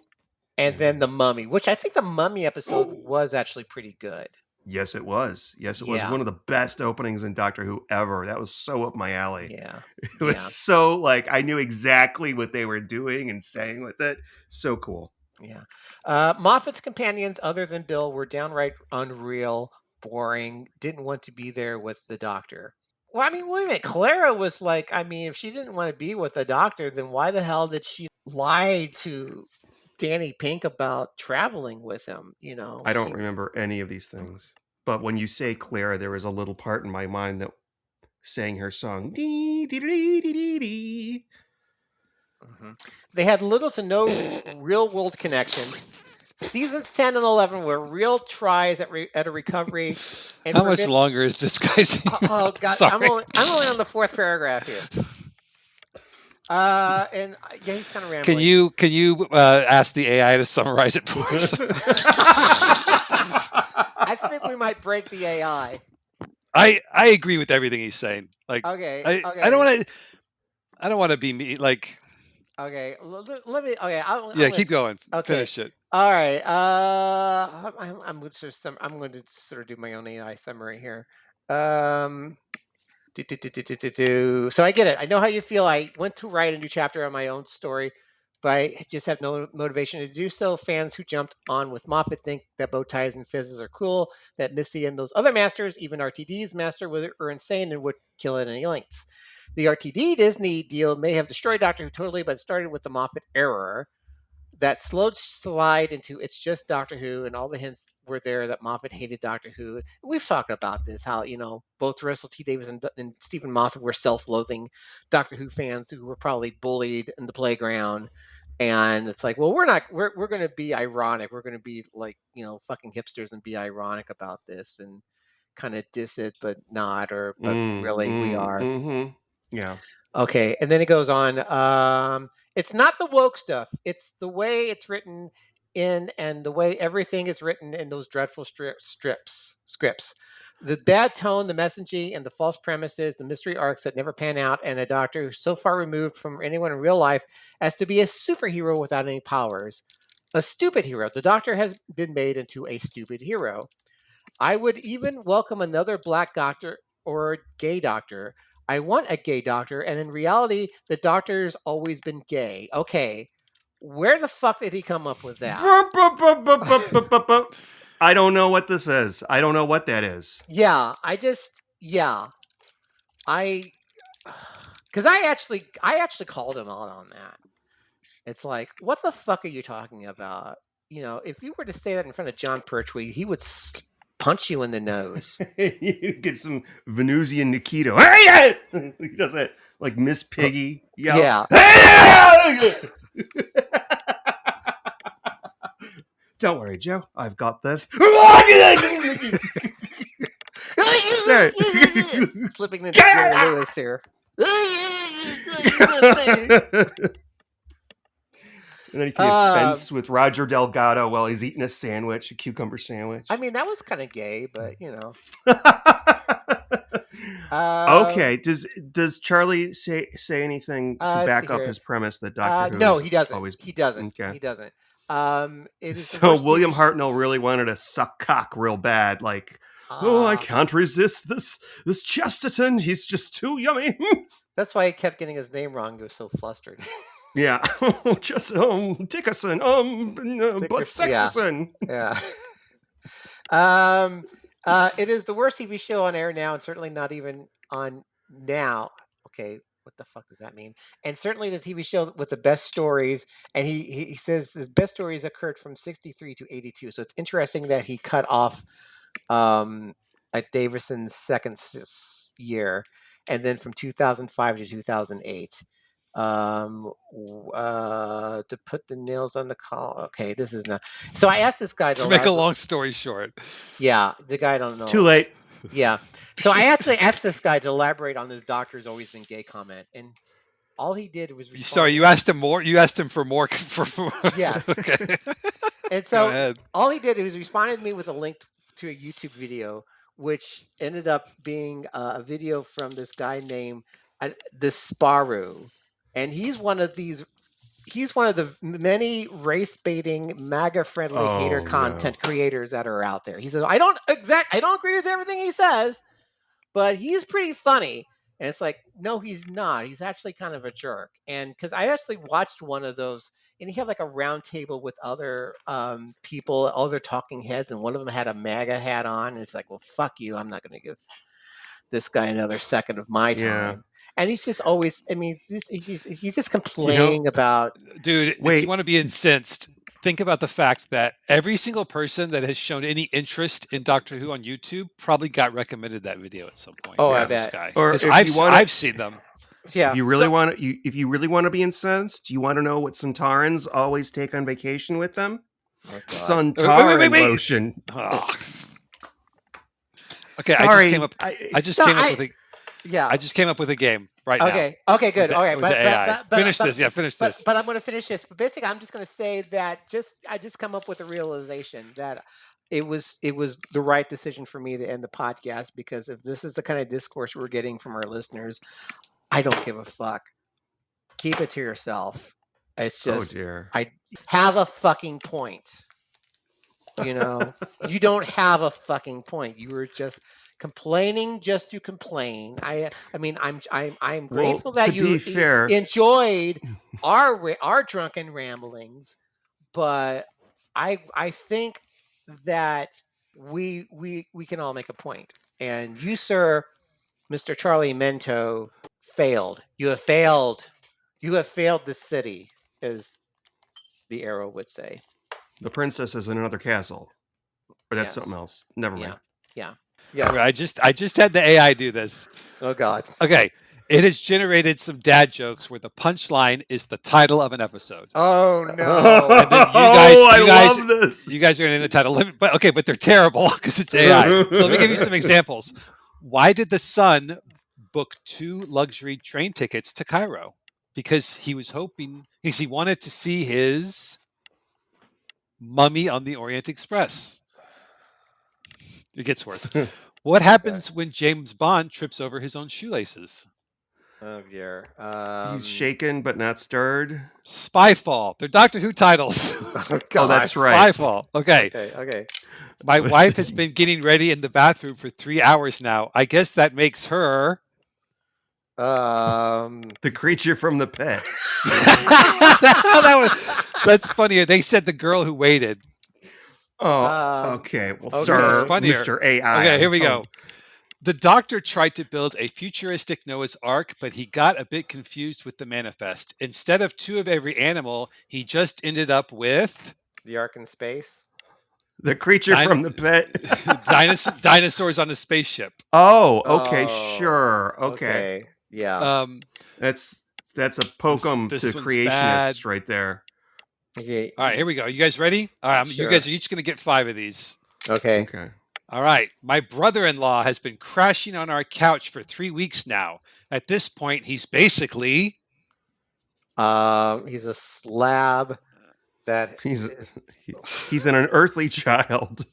And then the Mummy, which I think the Mummy episode was actually pretty good. Yes, it was. Yes, it was one of the best openings in Doctor Who ever. That was so up my alley. Yeah. It was so like I knew exactly what they were doing and saying with it. So cool. Yeah. Moffat's companions, other than Bill, were downright unreal, boring, didn't want to be there with the Doctor. Well, I mean, wait a minute. Clara was like, I mean, if she didn't want to be with the Doctor, then why the hell did she lie to Danny Pink about traveling with him? I don't remember any of these things. But when you say Clara, there was a little part in my mind that sang her song. Dee, dee, dee, dee, dee, dee. Mm-hmm. They had little to no real-world connections. Seasons 10 and 11 were real tries at a recovery. And how much longer is this guy's? Oh God, sorry. I'm only on the fourth paragraph here. And yeah, he's kind of rambling. Can you ask the AI to summarize it for us? I think we might break the AI. I agree with everything he's saying. Like, okay. I don't want to be me. Like, okay, let me. Okay, keep going. Okay. Finish it. All right. I'm going to sort of do my own AI summary here. So I get it. I know how you feel. I went to write a new chapter on my own story, but I just have no motivation to do so. Fans who jumped on with Moffat think that bow ties and fizzes are cool, that Missy and those other masters, even RTD's master, were insane and would kill at any lengths. The RTD Disney deal may have destroyed Doctor Who totally, but it started with the Moffat error. That slowed slide into It's Just Doctor Who, and all the hints were there that Moffat hated Doctor Who. We've talked about this, how, both Russell T Davies and Stephen Moffat were self-loathing Doctor Who fans who were probably bullied in the playground. And it's like, well, we're going to be ironic. We're going to be like, fucking hipsters and be ironic about this and kind of diss it, but not, but really we are. Mm-hmm. Yeah. Okay. And then it goes on. It's not the woke stuff. It's the way it's written in and the way everything is written in those dreadful scripts. The bad tone, the messaging, and the false premises, the mystery arcs that never pan out, and a Doctor who's so far removed from anyone in real life as to be a superhero without any powers. A stupid hero. The Doctor has been made into a stupid hero. I would even welcome another black doctor or gay doctor. I want a gay doctor, and in reality, the Doctor's always been gay. Okay, where the fuck did he come up with that? I don't know what this is. I don't know what that is. Yeah, because I actually called him out on that. It's like, what the fuck are you talking about? If you were to say that in front of John Pertwee, he would punch you in the nose. You get some Venusian Nikito. Hey! He does that like Miss Piggy. Yeah. Don't worry, Joe. I've got this. Slipping into Jerry Lewis here. And then he can fence with Roger Delgado while he's eating a cucumber sandwich. I mean, that was kind of gay, but okay. Does Charlie say anything to back up his premise that Doctor Who? No, he doesn't. He doesn't. So William Hartnell really wanted to suck cock real bad, like, I can't resist this Chesterton. He's just too yummy. That's why he kept getting his name wrong. He was so flustered. Yeah, just Dickerson, but Sexerson. Yeah. It is the worst TV show on air now, and certainly not even on now. Okay, what the fuck does that mean? And certainly the TV show with the best stories. And he says the best stories occurred from 63 to 82. So it's interesting that he cut off at Davison's second year, and then from 2005 to 2008. To put the nails on the collar. Okay, this is not. So I asked this guy to make a long story short. Yeah, the guy don't know. Too late. Yeah. So I actually asked this guy to elaborate on this "doctor's always been gay" comment, and all he did was respond. Sorry, you asked him more. You asked him for more. Yes. Okay. And so all he did was responded to me with a link to a YouTube video, which ended up being a video from this guy named the Sparrow, and he's one of the many race baiting, MAGA friendly hater content creators that are out there. He says, I don't agree with everything he says, but he's pretty funny. And it's like, no, he's not. He's actually kind of a jerk. And because I actually watched one of those, and he had like a round table with other people, other talking heads, and one of them had a MAGA hat on. And it's like, well, fuck you. I'm not going to give this guy another second of my time. Yeah. And he's just always, I mean, he's just complaining about... Dude, if you want to be incensed, think about the fact that every single person that has shown any interest in Doctor Who on YouTube probably got recommended that video at some point. Oh, I bet. Or I've seen them. Yeah. If you really want to be incensed, do you want to know what Santarans always take on vacation with them? Oh, Santaran lotion. Oh. Okay, sorry. I just came up with a... Yeah, I just came up with a game now. Okay, good. All right, finish this. But I'm going to finish this. But basically, I'm just going to say that I just come up with a realization that it was the right decision for me to end the podcast, because if this is the kind of discourse we're getting from our listeners, I don't give a fuck. Keep it to yourself. It's just, I have a fucking point. You know, you don't have a fucking point. You were just complaining just to complain. I mean, I'm grateful that you enjoyed our drunken ramblings, but I think that we can all make a point. And you, sir, Mr. Charlie Mento, failed. You have failed. You have failed the city, as the Arrow would say. The princess is in another castle, or that's something else. Never mind. Yeah. Yes. I just had the AI do this. Oh God. Okay. It has generated some dad jokes where the punchline is the title of an episode. Oh no. And then love this. You guys are going to name the title. But they're terrible because it's AI. So let me give you some examples. Why did the son book 2 luxury train tickets to Cairo? Because he wanted to see his mummy on the Orient Express. It gets worse. What happens when James Bond trips over his own shoelaces? Oh dear. He's shaken but not stirred. Spyfall. They're Doctor Who titles. Oh, that's right. Spyfall. Okay. My wife has been getting ready in the bathroom for 3 hours now. I guess that makes her... the creature from the pit. That's funnier. They said the girl who waited. Oh, okay. Well, sir, Mr. AI. Okay, here we go. The Doctor tried to build a futuristic Noah's Ark, but he got a bit confused with the manifest. Instead of 2 of every animal, he just ended up with... The Ark in space? The creature from the pit. Dinosaurs on a spaceship. Oh, okay, sure. Okay. Yeah. That's a pokem to creationists right there. Okay. All right, here we go. You guys ready? All right, sure. You guys are each going to get 5 of these. Okay. All right. My brother-in-law has been crashing on our couch for 3 weeks now. At this point, he's basically... he's a slab that... He's an unearthly child.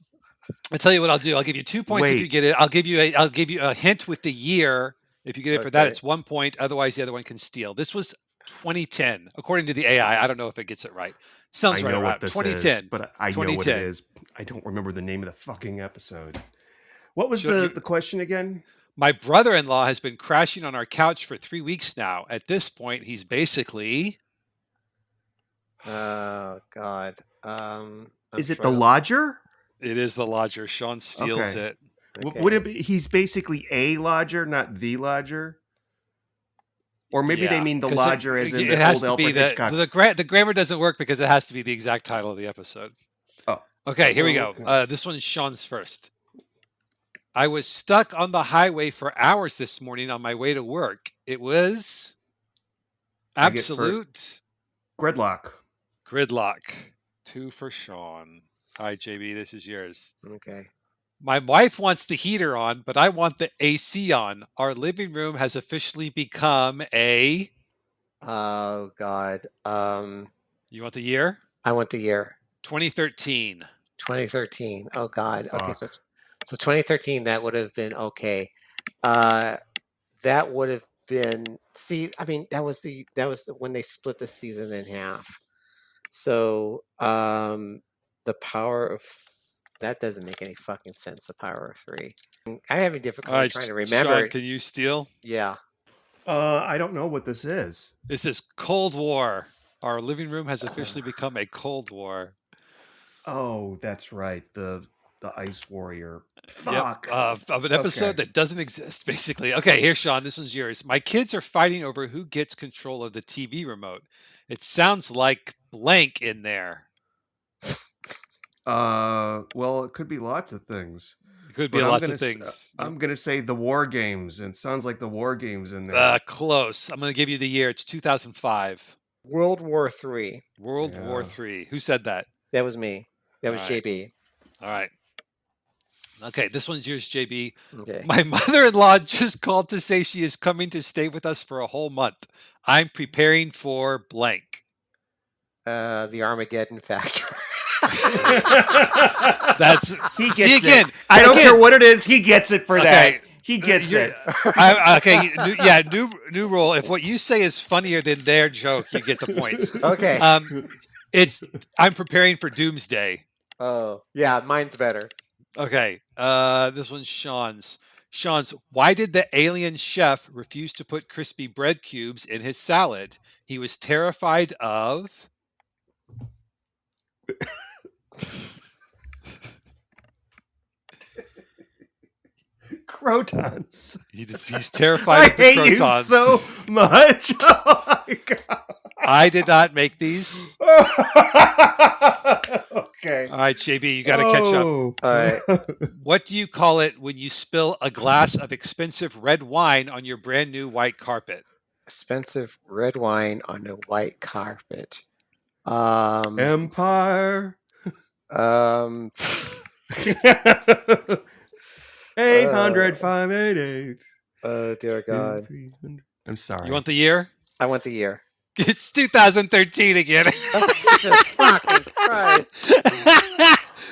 I'll tell you what I'll do. I'll give you 2 points if you get it. I'll give you a hint with the year. If you get it for that, it's 1 point. Otherwise, the other one can steal. This was 2010, according to the AI. I don't know if it gets it right. Sounds right around 2010. Is, but I know what it is. I don't remember the name of the fucking episode. What was the question again? My brother-in-law has been crashing on our couch for 3 weeks now. At this point, he's basically... Oh, God. Is it the lodger? It is the lodger. Sean steals it. Okay. Would it be? He's basically a lodger, not the lodger. Or maybe they mean the lodger as in the old Alfred Hitchcock. The grammar doesn't work because it has to be the exact title of the episode. Oh. Okay, here we go. This one's Sean's first. I was stuck on the highway for hours this morning on my way to work. It was absolute gridlock. 2 for Sean. All right, JB, this is yours. Okay. My wife wants the heater on, but I want the AC on. Our living room has officially become a... Oh, God. You want the year? I want the year. 2013. 2013. Oh, God. Fuck. Okay, so 2013, that would have been okay. That would have been... See, I mean, that was when they split the season in half. So, the power of... That doesn't make any fucking sense, the power of 3. I'm having difficulty trying to remember. Sean, can you steal? Yeah. I don't know what this is. This is Cold War. Our living room has officially become a Cold War. Oh, that's right. The Ice Warrior. Fuck. Yep. Of an episode that doesn't exist, basically. Okay, here, Sean. This one's yours. My kids are fighting over who gets control of the TV remote. It sounds like blank in there. Well, it could be lots of things. It could be lots of things. I'm going to say the War Games. It sounds like the War Games in there. Close. I'm going to give you the year. It's 2005. World War III. World War III. Who said that? That was me. That was JB. All right. Okay, this one's yours, JB. Okay. My mother-in-law just called to say she is coming to stay with us for a whole month. I'm preparing for blank. The Armageddon Factor. That's he gets it. I don't care what it is. He gets it for that. He gets it. New rule. If what you say is funnier than their joke, you get the points. Okay. I'm preparing for Doomsday. Oh, yeah, mine's better. Okay. This one's Sean's. Why did the alien chef refuse to put crispy bread cubes in his salad? He was terrified of... Crotons. He's terrified of the crotons. I hate you so much. Oh my God. I did not make these. Okay. All right, JB, you got to catch up. All right. What do you call it when you spill a glass of expensive red wine on your brand new white carpet? Expensive red wine on a white carpet. Empire. 800 588. Oh, dear God. I'm sorry. You want the year? I want the year. It's 2013 again. Oh, Jesus fucking Christ.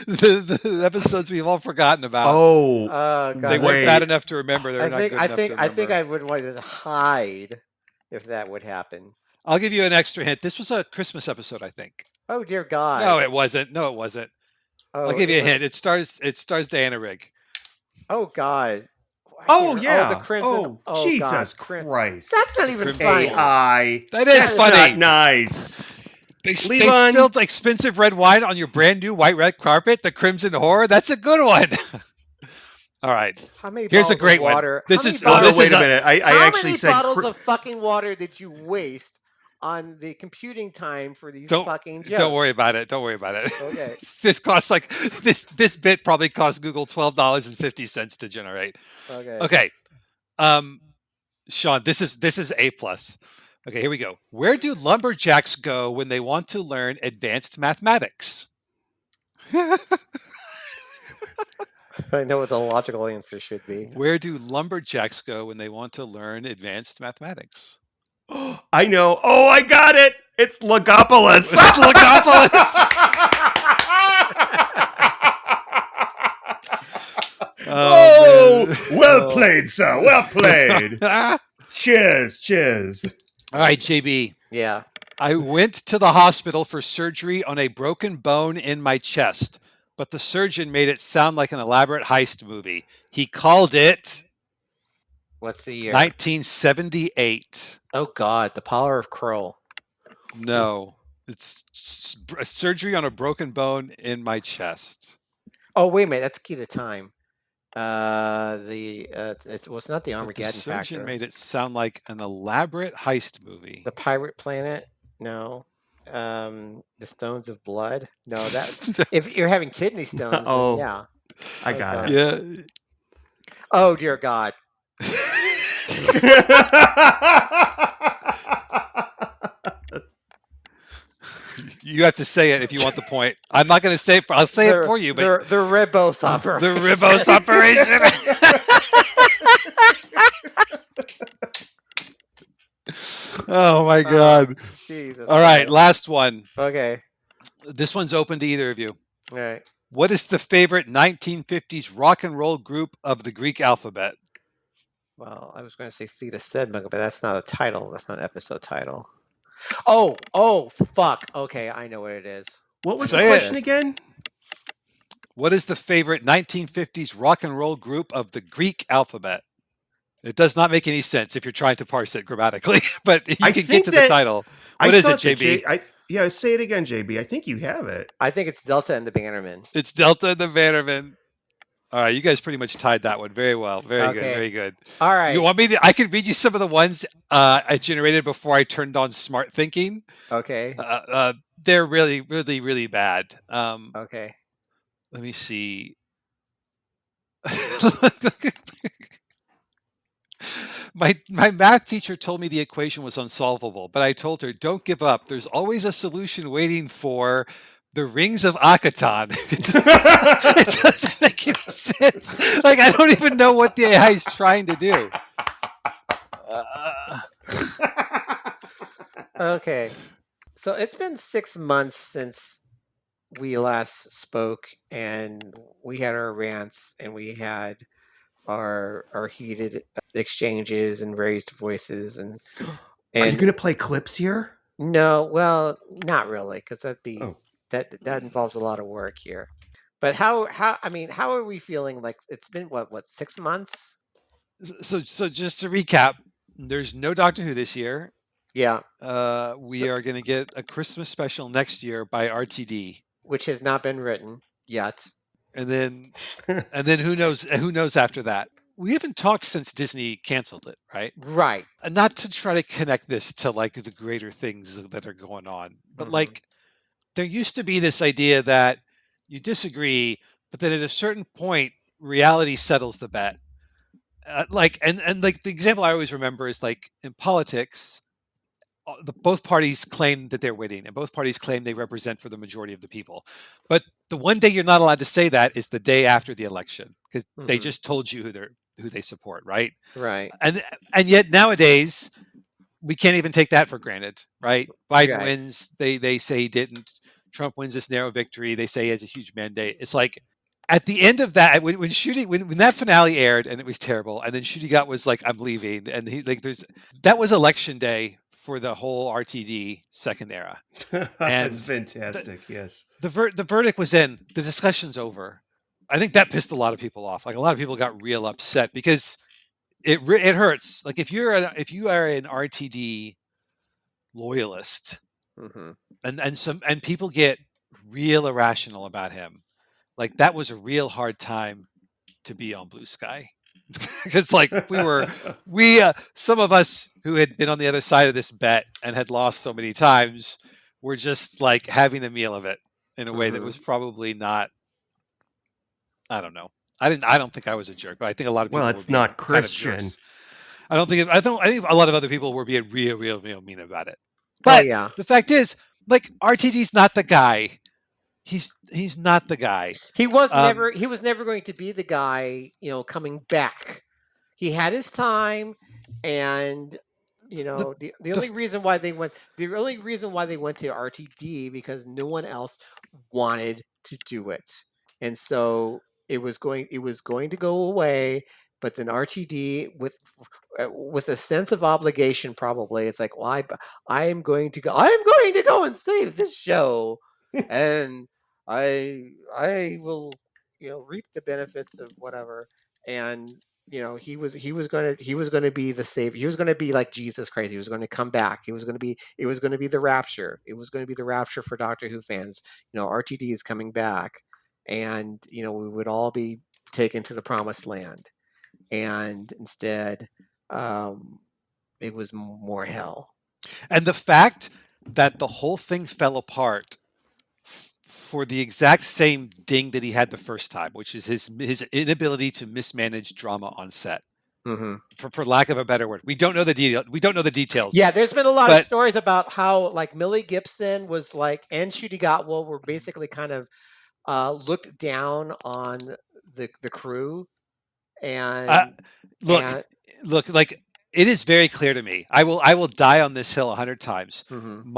the episodes we've all forgotten about. Oh, God. They weren't bad enough to remember. They're not good enough to remember. I think I would want to hide if that would happen. I'll give you an extra hint. This was a Christmas episode, I think. Oh, dear God. No, it wasn't. Oh, I'll give you a hint. It stars Diana Rigg. Oh, God. Oh, yeah. Oh, the Crimson. Oh, Jesus Christ. That's not even funny. That is funny. Not nice. They spilled expensive red wine on your brand new white red carpet. The Crimson Horror. That's a good one. All right. Here's a great one. This is. Wait a minute. I actually said. How many bottles of fucking water did you waste on the computing time for these fucking jokes? Don't worry about it. Okay. This costs like this bit probably cost Google $12.50 to generate. Okay. Sean, this is A+. Okay, here we go. Where do lumberjacks go when they want to learn advanced mathematics? I know what the logical answer should be. Where do lumberjacks go when they want to learn advanced mathematics? I know. Oh, I got it. It's Logopolis. It's Logopolis. Well played, sir. Well played. Cheers. All right, JB. Yeah. I went to the hospital for surgery on a broken bone in my chest, but the surgeon made it sound like an elaborate heist movie. He called it... What's the year? 1978. Oh, God. The Power of Kroll. No. It's surgery on a broken bone in my chest. Oh, wait a minute. That's Key to Time. It's not the But the Armageddon surgeon Factor. made it sound like an elaborate heist movie. The Pirate Planet? No. The Stones of Blood? No, that if you're having kidney stones, then yeah. I got it. Yeah. Oh dear God. You have to say it if you want the point. I'm not going to say it. I'll say it for you. But the Ribos operation. The Ribos operation. Oh my God. Jesus. All right, last one. Okay. This one's open to either of you. All right. What is the favorite 1950s rock and roll group of the Greek alphabet? Well, I was going to say Theta Sigma, but that's not a title. That's not an episode title. Oh, fuck. Okay, I know what it is. What was the question again? What is the favorite 1950s rock and roll group of the Greek alphabet? It does not make any sense if you're trying to parse it grammatically, but you can get to the title. What is it, JB? Yeah, say it again, JB. I think you have it. I think it's Delta and the Bannermen. It's Delta and the Bannermen. All right, you guys pretty much tied that one very well. Very good, very good. All right. You want me to? I can read you some of the ones I generated before I turned on Smart Thinking. Okay. They're really, really, really bad. Okay. Let me see. My math teacher told me the equation was unsolvable, but I told her, don't give up. There's always a solution waiting for the rings of Akhenaten. It doesn't make any sense. Like, I don't even know what the AI is trying to do. Okay. So it's been 6 months since we last spoke, and we had our rants, and we had our heated exchanges and raised voices. And are you going to play clips here? No, well, not really, because that involves a lot of work here. But how are we feeling? Like, it's been what 6 months? So just to recap, there's no Doctor Who this year. Yeah. We are going to get a Christmas special next year by RTD, which has not been written yet. And then who knows after that? We haven't talked since Disney canceled it, right? Right. And not to try to connect this to like the greater things that are going on, but like there used to be this idea that you disagree, but then at a certain point, reality settles the bet. And like the example I always remember is like in politics, both parties claim that they're winning, and both parties claim they represent for the majority of the people. But the one day you're not allowed to say that is the day after the election, because they just told you who they support, right? Right. And yet nowadays we can't even take that for granted, right? Biden wins, they say he didn't. Trump wins this narrow victory, they say he has a huge mandate. It's like at the end of that, when that finale aired and it was terrible, and then Shooty was like, "I'm leaving," and that was election day for the whole RTD second era. And that's fantastic. Yes. The verdict was in, the discussion's over. I think that pissed a lot of people off. Like a lot of people got real upset because it hurts. Like if you are an RTD loyalist, and people get real irrational about him, like that was a real hard time to be on Blue Sky. Because like some of us who had been on the other side of this bet and had lost so many times were just like having a meal of it in a way that was probably not. I don't know. I don't think I was a jerk, but I think a lot of people. Well, it's not Christian. I think a lot of other people were being real mean about it. But the fact is, like RTD's not the guy. He's not the guy. He was never going to be the guy, coming back. He had his time, and the only reason why they went to RTD because no one else wanted to do it. And so it was going to go away, but then RTD with a sense of obligation, probably it's like, well, I am going to go and save this show. And I will, reap the benefits of whatever. And he was going to be the savior. He was going to be like Jesus Christ. He was going to come back. It was going to be the rapture. It was going to be the rapture for Doctor Who fans. RTD is coming back, and we would all be taken to the promised land. And instead, it was more hell. And the fact that the whole thing fell apart for the exact same ding that he had the first time, which is his inability to mismanage drama on set. Mm-hmm. For lack of a better word, we don't know the details. Yeah, there's been a lot of stories about how like Millie Gibson was like, and Shooty Gotwell were basically kind of looked down on the crew. And look, like, it is very clear to me. I will die on this hill 100 times. Mm-hmm.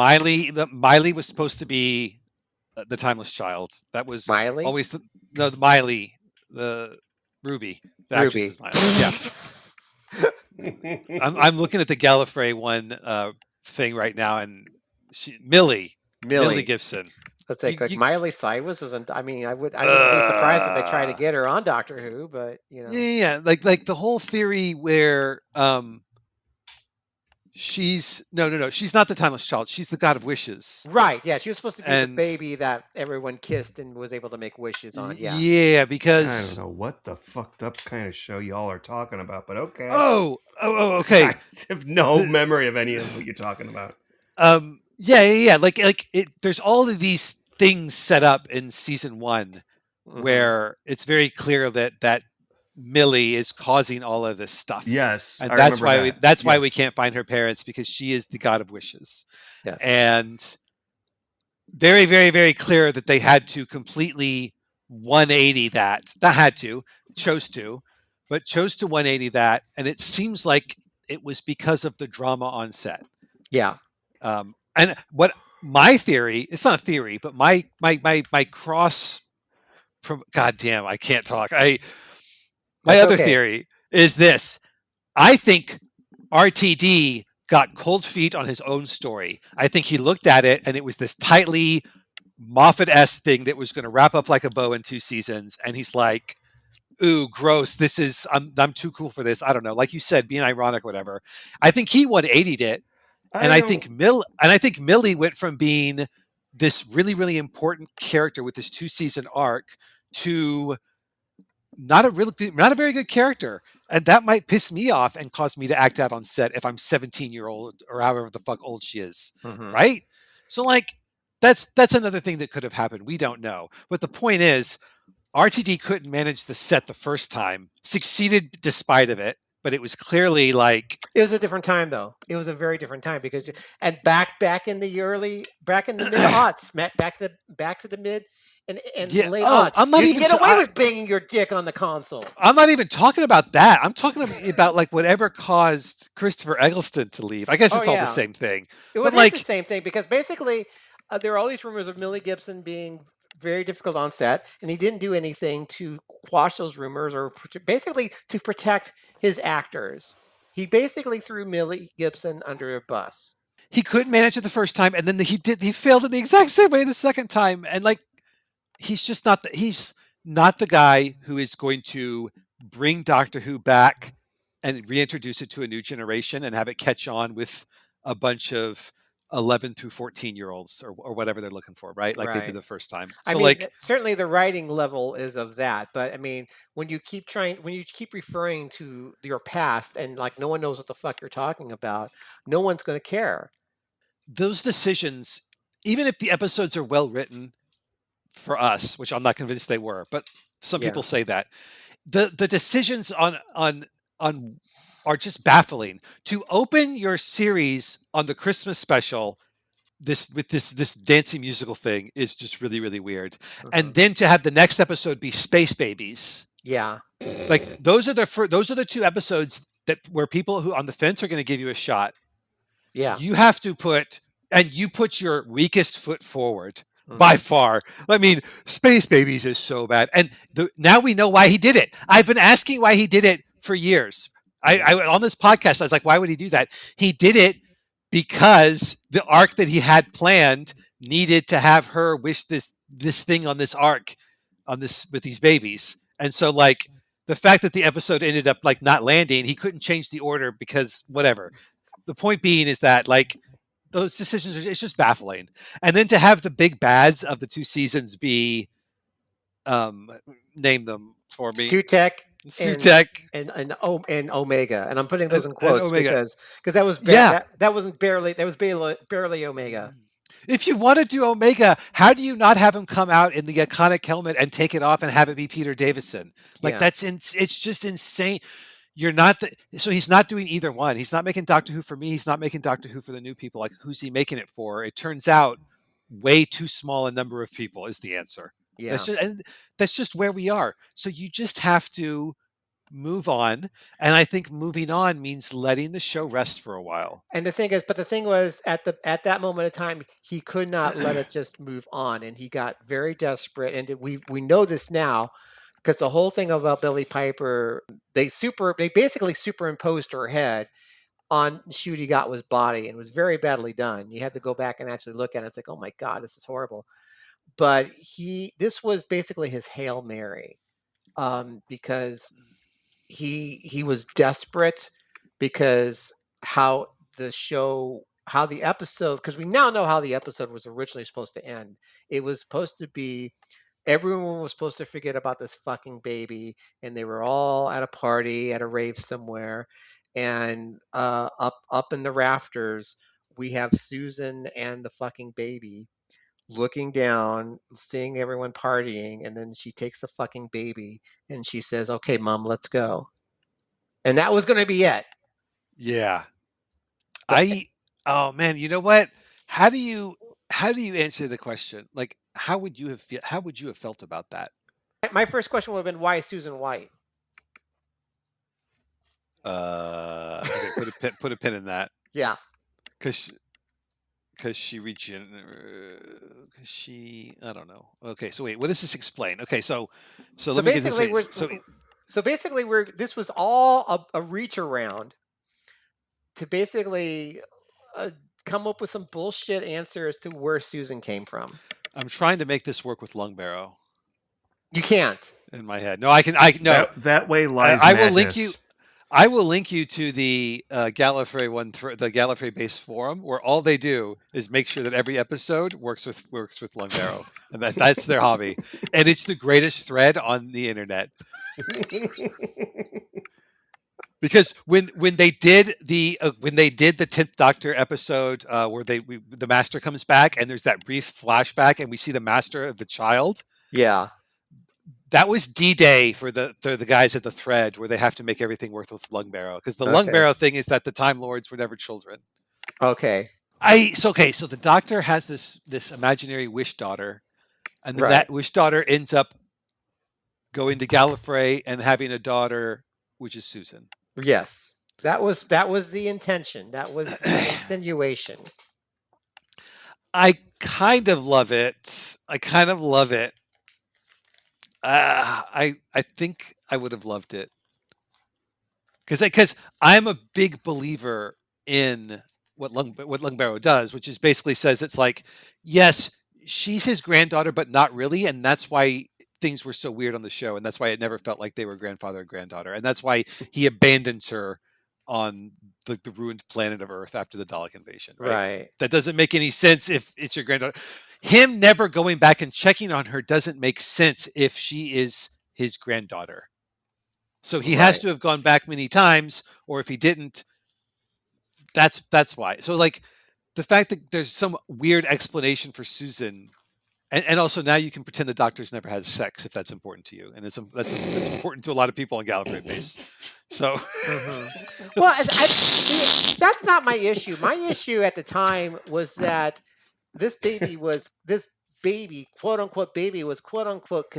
Miley was supposed to be the timeless child. That was Miley? Always the Miley, the Ruby. The actress is Miley. Yeah. I'm looking at the Gallifrey one thing right now, and Millie Gibson. Let's say Miley Cyrus wasn't. I mean, I wouldn't be surprised if they try to get her on Doctor Who, but Yeah, like the whole theory where she's she's not the timeless child. She's the god of wishes. Right. Yeah, she was supposed to be the baby that everyone kissed and was able to make wishes on. Yeah. Yeah, because I don't know what the fucked up kind of show y'all are talking about, but okay. Oh, okay. I have no memory of any of what you're talking about. Yeah. Like there's all of these things set up in season 1 where it's very clear that Millie is causing all of this stuff. Yes, and that's why we can't find her parents, because she is the god of wishes. Yes. And very, very, very clear that they had to completely 180 that. Not had to, chose to 180 that, and it seems like it was because of the drama on set. Yeah. And what my theory, it's not a theory, but my cross from, goddamn, I can't talk. My other theory is this. I think RTD got cold feet on his own story. I think he looked at it and it was this tightly Moffat-esque thing that was going to wrap up like a bow in 2 seasons. And he's like, ooh, gross. This is, I'm too cool for this. I don't know. Like you said, being ironic, whatever. I think he 180'd it. I think Millie went from being this really, really important character with this 2-season arc to not a very good character. And that might piss me off and cause me to act out on set if I'm 17-year-old or however the fuck old she is. Mm-hmm. Right? So like, that's another thing that could have happened. We don't know. But the point is, RTD couldn't manage the set the first time, succeeded despite of it. But it was clearly like, it was a different time, though. It was a very different time because, and back in the mid aughts, back to the mid and late aughts, I'm not even get away with banging your dick on the console. I'm not even talking about that. I'm talking about like whatever caused Christopher Eggleston to leave. I guess it's all the same thing. It was the same thing because basically there are all these rumors of Millie Gibson being very difficult on set, and he didn't do anything to quash those rumors or basically to protect his actors. He basically threw Millie Gibson under a bus. He couldn't manage it the first time, and then he failed in the exact same way the second time. And like, he's not the guy who is going to bring Doctor Who back and reintroduce it to a new generation and have it catch on with a bunch of 11 through 14-year-olds or whatever they're looking for, right? Like they did the first time. So I mean, like, certainly the writing level is of that, but I mean, when you keep referring to your past and like no one knows what the fuck you're talking about, no one's going to care. Those decisions, even if the episodes are well written for us, which I'm not convinced they were, but some people say that the decisions on are just baffling. To open your series on the Christmas special this dancing musical thing is just really, really weird. Mm-hmm. And then to have the next episode be Space Babies. Yeah. Like those are the 2 episodes where people who on the fence are going to give you a shot. Yeah. You have to put your weakest foot forward. By far. I mean, Space Babies is so bad. And now we know why he did it. I've been asking why he did it for years. I on this podcast, I was like, why would he do that? He did it because the arc that he had planned needed to have her wish this thing on this arc, with these babies. And so like the fact that the episode ended up like not landing, he couldn't change the order because whatever. The point being is that like those decisions, it's just baffling. And then to have the big bads of the 2 seasons be name them for me. Sutek Sutek and Omega, and I'm putting those in quotes Omega. because that was that wasn't barely that was barely Omega. If you want to do Omega, how do you not have him come out in the iconic helmet and take it off and have it be Peter Davison? Like it's just insane. You're not so he's not doing either one. He's not making Doctor Who for me. He's not making Doctor Who for the new people. Like, who's he making it for? It turns out way too small a number of people is the answer. Yeah, that's just where we are. So you just have to move on, and I think moving on means letting the show rest for a while. And the thing was at that moment of time, he could not let it just move on, and he got very desperate. And we know this now because the whole thing about Billie Piper, they basically superimposed her head on Ncuti Gatwa's body, and it was very badly done. You had to go back and actually look at it. It's like, oh my god, this is horrible. But this was basically his Hail Mary, because he was desperate because how the episode, because we now know how the episode was originally supposed to end. It was supposed to be everyone was supposed to forget about this fucking baby, and they were all at a party at a rave somewhere, and up in the rafters we have Susan and the fucking baby looking down, seeing everyone partying, and then she takes the fucking baby and she says, "Okay, Mom, let's go." And that was going to be it. Yeah. Oh man, you know what? How do you answer the question? Like, how would you have felt about that? My first question would have been, why is Susan white? Okay, put a pin in that. Yeah. Because she I don't know. Okay, so wait, what does this explain? Okay, so let me get this. So basically, this was all a reach around to basically come up with some bullshit answer as to where Susan came from. I'm trying to make this work with Lung Barrow. You can't. In my head, no, I can. No, that way lies. I will link you. I will link you to the Gallifrey the Gallifrey base forum, where all they do is make sure that every episode works with Lung Barrow, and that's their hobby, and it's the greatest thread on the internet. Because when they did the 10th Doctor episode where the Master comes back and there's that brief flashback and we see the Master of the child, that was D-Day for the guys at the Thread, where they have to make everything work with Lung Barrow, because the Lung Barrow thing is that the Time Lords were never children. Okay. So the Doctor has this imaginary wish daughter, and then that wish daughter ends up going to Gallifrey and having a daughter, which is Susan. Yes, that was the intention. That was the insinuation. I kind of love it. I think I would have loved it because I'm a big believer in what Lung Barrow does, which is basically says it's like, yes, she's his granddaughter, but not really, and that's why things were so weird on the show, and that's why it never felt like they were grandfather and granddaughter, and that's why he abandons her on the ruined planet of Earth after the Dalek invasion. Right? That doesn't make any sense if it's your granddaughter. Him never going back and checking on her doesn't make sense if she is his granddaughter. So he has to have gone back many times, or if he didn't, that's why. So like the fact that there's some weird explanation for Susan, and also now you can pretend the Doctor's never had sex if that's important to you, and that's important to a lot of people on Gallifrey base. So, well, that's not my issue. My issue at the time was that this baby, quote unquote baby, was quote unquote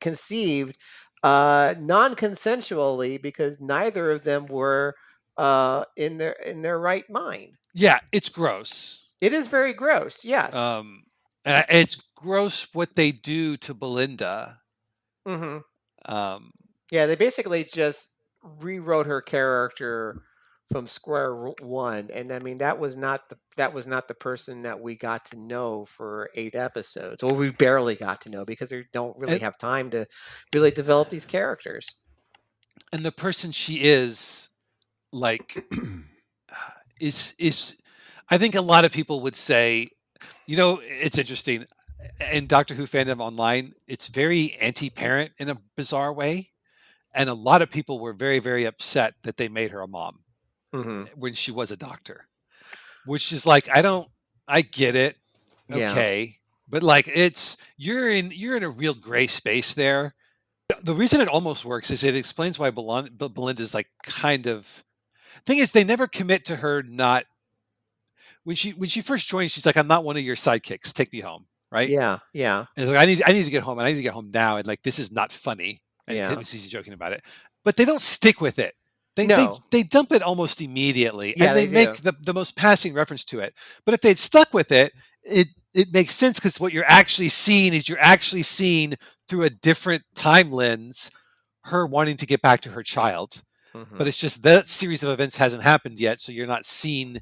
conceived non-consensually, because neither of them were in their right mind. Yeah, it's gross. It is very gross. Yes. And it's gross what they do to Belinda. Mm-hmm. Yeah, they basically just rewrote her character from square one, and I mean that was not the person that we got to know for 8 episodes, or we barely got to know, because they don't really have time to really develop these characters. And the person she is, like, is I think a lot of people would say, it's interesting. in Doctor Who fandom online, it's very anti-parent in a bizarre way. And a lot of people were very, very upset that they made her a mom when she was a doctor, which is like, I get it. Okay. Yeah. But like, you're in a real gray space there. The reason it almost works is it explains why Belinda's like kind of, thing is, they never commit to her not, when she first joined, she's like, I'm not one of your sidekicks. Take me home. Right. Yeah. Yeah. And like, I need to get home, and I need to get home now. And like, this is not funny. And she's joking about it, but they don't stick with it. They dump it almost immediately, and they make the most passing reference to it. But if they'd stuck with it, it makes sense, because what you're actually seeing is through a different time lens, her wanting to get back to her child. But it's just that series of events hasn't happened yet, so you're not seeing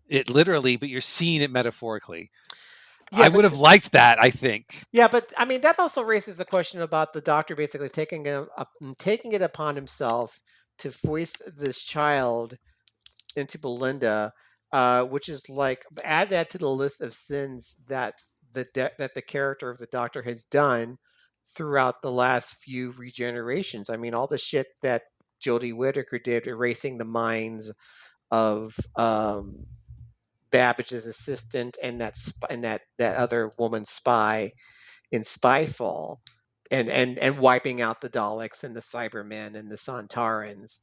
it literally, but you're seeing it metaphorically. Yeah, I would have liked that, I think. Yeah, but I mean, that also raises the question about the Doctor basically taking it upon himself to voice this child into Belinda, which is like, add that to the list of sins that the character of the Doctor has done throughout the last few regenerations. I mean, all the shit that Jodie Whittaker did, erasing the minds of Babbage's assistant and that other woman spy in Spyfall, and wiping out the Daleks and the Cybermen and the Sontarans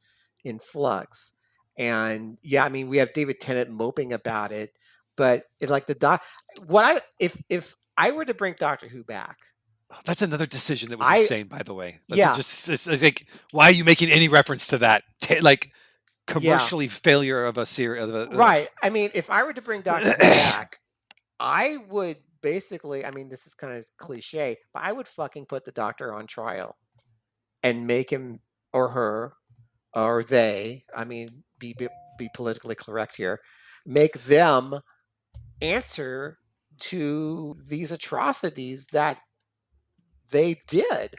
in Flux. And yeah, I mean, we have David Tennant moping about it, but it's like if I were to bring Doctor Who back. That's another decision that was insane, by the way. It's like, why are you making any reference to that? Like, commercially failure of a series. Right. I mean, if I were to bring Doctor Who back, I would basically, I mean, this is kind of cliche, but I would fucking put the Doctor on trial and make him or her or they, I mean, be politically correct here, make them answer to these atrocities that they did.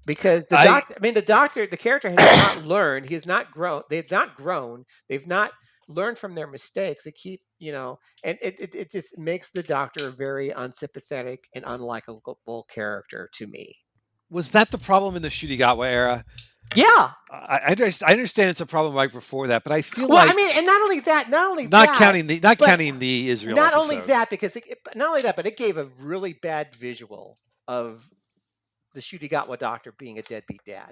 Because the character has not learned. He has not grown. They've not grown. They've not learned from their mistakes. They keep, and it just makes the Doctor a very unsympathetic and unlikable character to me. Was that the problem in the Shudigatwa era? Yeah, I understand it's a problem right before that, but I feel like, I mean, and not only that, counting the Israel. Not episode. Only that, because not only that, but it gave a really bad visual of the Shudigatwa Doctor being a deadbeat dad.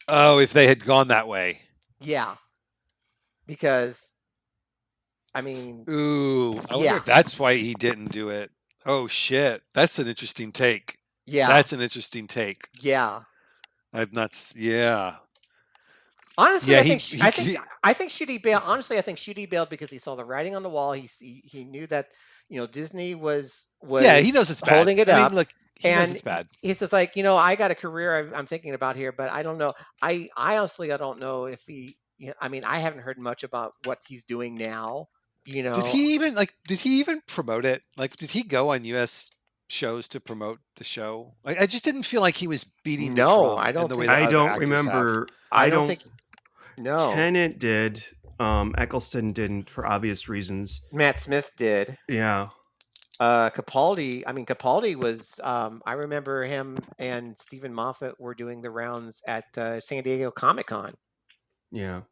Oh, if they had gone that way. Yeah. Because, I mean... Ooh, I wonder if that's why he didn't do it. Oh, shit. That's an interesting take. Yeah. That's an interesting take. Yeah. I've not... Yeah. Honestly, I think Shudi bailed. Honestly, I think Shudi bailed because he saw the writing on the wall. He knew that, Disney was he knows it's holding bad. it up. I mean, look, he knows it's bad. He's just like, I got a career I'm thinking about here, but I don't know. I honestly, I don't know if he. I mean, I haven't heard much about what he's doing now. Did he even promote it? Like, did he go on U.S. shows to promote the show? I just didn't feel like he was beating the drum. I don't remember. I don't think. No. Tennant did. Eccleston didn't, for obvious reasons. Matt Smith did. Yeah. Capaldi was. I remember him and Stephen Moffat were doing the rounds at San Diego Comic-Con. Yeah.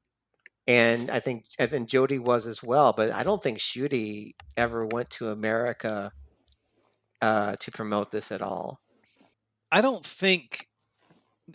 And I think Jodie was as well, but I don't think Shudi ever went to America to promote this at all. I don't think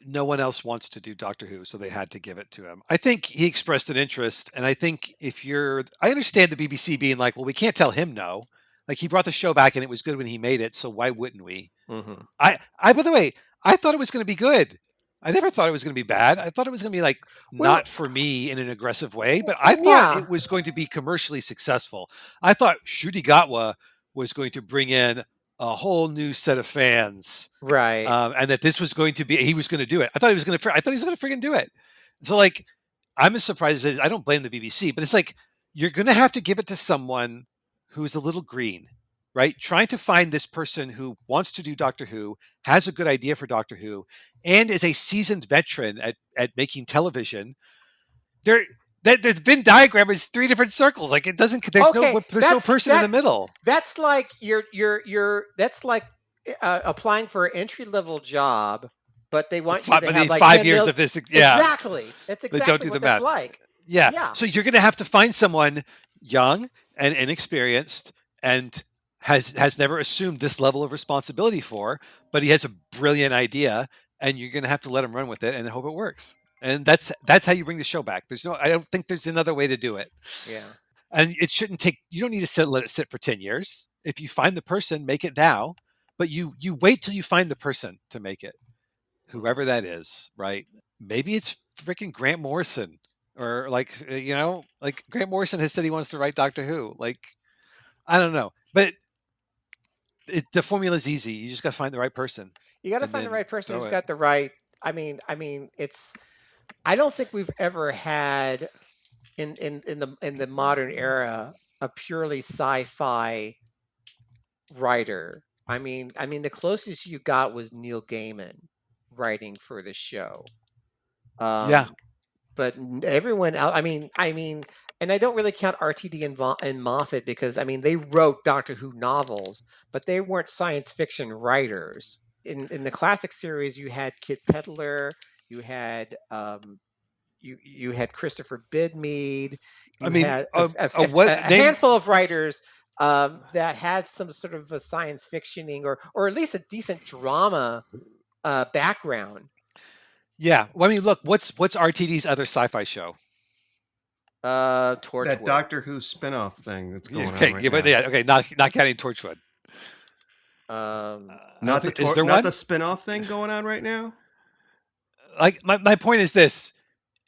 no one else wants to do Doctor Who, so they had to give it to him. I think he expressed an interest, and I think I understand the BBC being like, well, we can't tell him no. Like, he brought the show back, and it was good when he made it, so why wouldn't we? Mm-hmm. By the way, I thought it was going to be good. I never thought it was going to be bad. I thought it was going to be not for me in an aggressive way, but I thought it was going to be commercially successful. I thought Shudigatwa was going to bring in a whole new set of fans, right? And that this was going to be, he was going to do it. I thought he was going to freaking do it. So, like, I'm as surprised as I don't blame the BBC, but it's like, you're going to have to give it to someone who's a little green, right? Trying to find this person who wants to do Doctor Who, has a good idea for Doctor Who, and is a seasoned veteran at making television. There's Venn diagram is 3 different circles. Like it doesn't. There's no person in the middle. That's like that's like applying for an entry-level job, but they want you to have like 5 years of this. Yeah, exactly. That's exactly don't do what the that's math. like. Yeah. So you're going to have to find someone young and inexperienced and has never assumed this level of responsibility for, but he has a brilliant idea, and you're going to have to let him run with it and hope it works. And that's how you bring the show back. I don't think there's another way to do it. Yeah. And it shouldn't take. You don't need to let it sit for 10 years. If you find the person, make it now. But you wait till you find the person to make it, whoever that is, right? Maybe it's freaking Grant Morrison, or like Grant Morrison has said he wants to write Doctor Who. Like, I don't know, but the formula is easy. You just got to find the right person. You got to find the right person who's got the right. I mean, it's. I don't think we've ever had in the modern era a purely sci-fi writer. I mean, the closest you got was Neil Gaiman writing for the show. Yeah. But everyone else, I mean, and I don't really count RTD and Moffat because they wrote Doctor Who novels, but they weren't science fiction writers. In the classic series, you had Kit Pedler, you had you had Christopher Bidmead, had a handful of writers that had some sort of a science fictioning or at least a decent drama background. Yeah. Well, look, what's RTD's other sci-fi show? Torchwood. That Doctor Who spin-off thing that's going on right now. Not counting Torchwood. Not the spin-off thing going on right now? Like my point is this.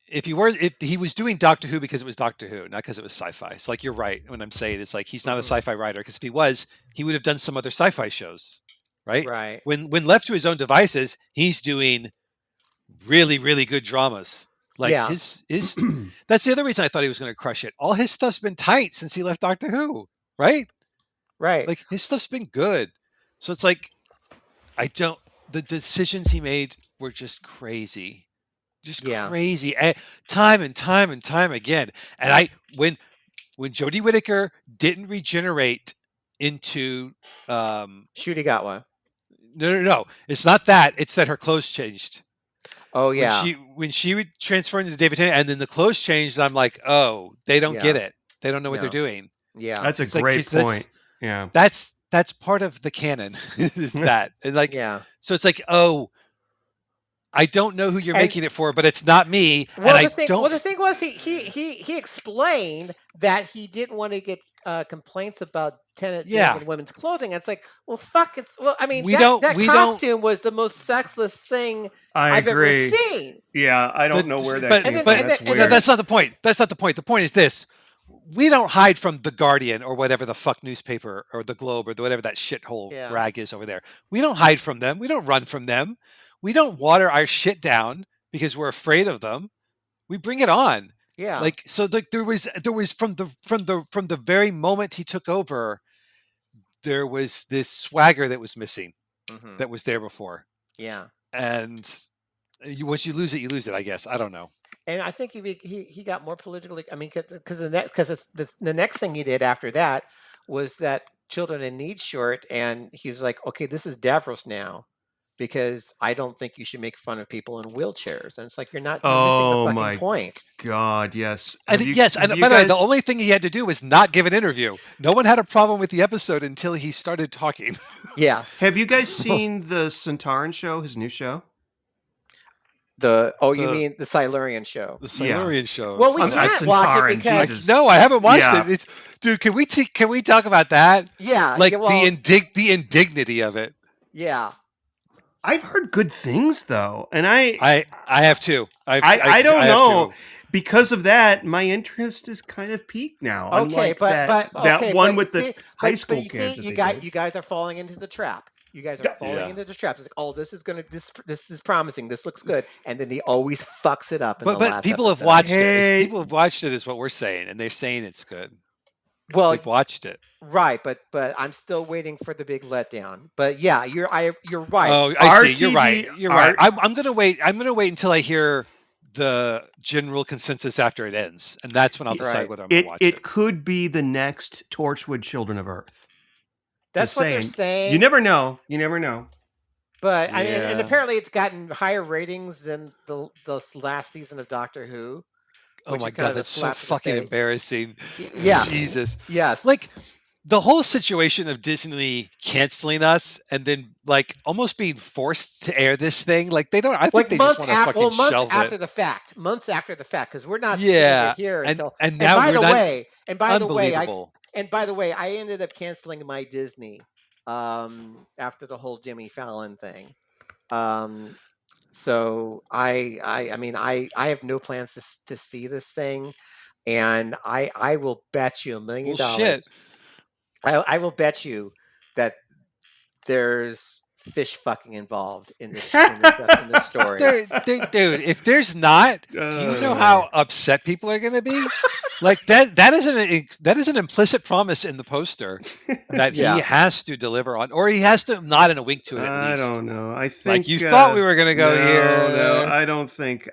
If he was doing Doctor Who because it was Doctor Who, not because it was sci-fi. It's like you're right when I'm saying it's like he's not a sci-fi writer, because if he was, he would have done some other sci-fi shows. Right? Right. When left to his own devices, he's doing really, really good dramas. Like his that's the other reason I thought he was going to crush it. All his stuff's been tight since he left Doctor Who, right? Right. Like his stuff's been good. So it's like the decisions he made were just crazy. Crazy. And time and time again. And when Jodie Whittaker didn't regenerate into Shootigatwa. No. It's not that. It's that her clothes changed. Oh yeah. When she transferred into David Tennant, and then the clothes changed, I'm like, oh, they don't get it. They don't know what they're doing. Yeah, that's a great point. Yeah, that's part of the canon. Is that and like So it's like, oh, I don't know who you're making it for, but it's not me. Well, the thing was he explained that he didn't want to get complaints about Tennant in women's clothing. It's like, well, fuck. That costume was the most sexless thing I've ever seen. Yeah, I don't know where that came from. That's weird. No, that's not the point. That's not the point. The point is this. We don't hide from the Guardian or whatever the fuck newspaper or the Globe or whatever that shithole rag is over there. We don't hide from them. We don't run from them. We don't water our shit down because we're afraid of them. We bring it on. Yeah. Like, so there was from the very moment he took over, there was this swagger that was missing, that was there before. Yeah. And once you lose it, you lose it, I guess. I don't know. And I think he got more politically. I mean, because the next thing he did after that was that Children in Need short, and he was like, okay, this is Davros now. Because I don't think you should make fun of people in wheelchairs, and it's like you're missing the fucking point. God, yes, and by the way, the only thing he had to do was not give an interview. No one had a problem with the episode until he started talking. Yeah. Have you guys seen the Centauran show? His new show. You mean the Silurian show? The Silurian show. Well, we can't watch it because no, I haven't watched it. Dude, can we talk about that? Yeah, like the indignity of it. Yeah. I've heard good things though, and I have too. I don't know. Because of that, my interest is kind of peaked now. Okay, that one with the high school kids. You guys are falling into the trap. You guys are falling into the trap. It's like, oh, this is promising. This looks good, and then he always fucks it up. But people have watched it. People have watched it, is what we're saying, and they're saying it's good. Well, they've watched it. Right, but I'm still waiting for the big letdown. But yeah, you're right. Oh, I see. You're right. I'm gonna wait. I'm gonna wait until I hear the general consensus after it ends, and that's when I'll decide whether I'm going to watch it. It could be the next Torchwood Children of Earth. That's what they're saying. You never know. You never know. But I mean, and apparently it's gotten higher ratings than the last season of Doctor Who. Oh my God, that's so fucking embarrassing. Yeah. Jesus. Yes. Like, the whole situation of Disney canceling us and then like almost being forced to air this thing, like they don't. I think they just want to fucking shelve it. Months after the fact, because we're not yeah here until. And now by the way, I ended up canceling my Disney after the whole Jimmy Fallon thing. So I mean I have no plans to see this thing, and I will bet you $1 million. Shit. I will bet you that there's fish fucking involved in this story. Dude, if there's not, do you know how upset people are going to be? Like that is an implicit promise in the poster that he has to deliver on, or he has to nod and a wink to it at least. I don't know. I think like you thought we were going to go here. No, I don't think.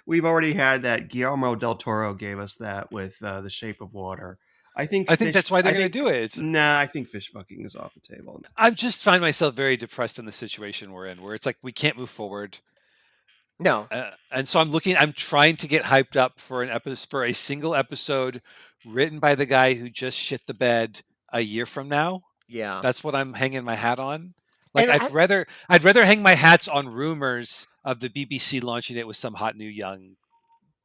We've already had that. Guillermo del Toro gave us that with The Shape of Water. I think that's why they're going to do it. I think fish fucking is off the table. I just find myself very depressed in the situation we're in, where it's like we can't move forward. No, and so I'm trying to get hyped up for a single episode written by the guy who just shit the bed a year from now. Yeah, that's what I'm hanging my hat on. Like I'd rather hang my hats on rumors of the BBC launching it with some hot new young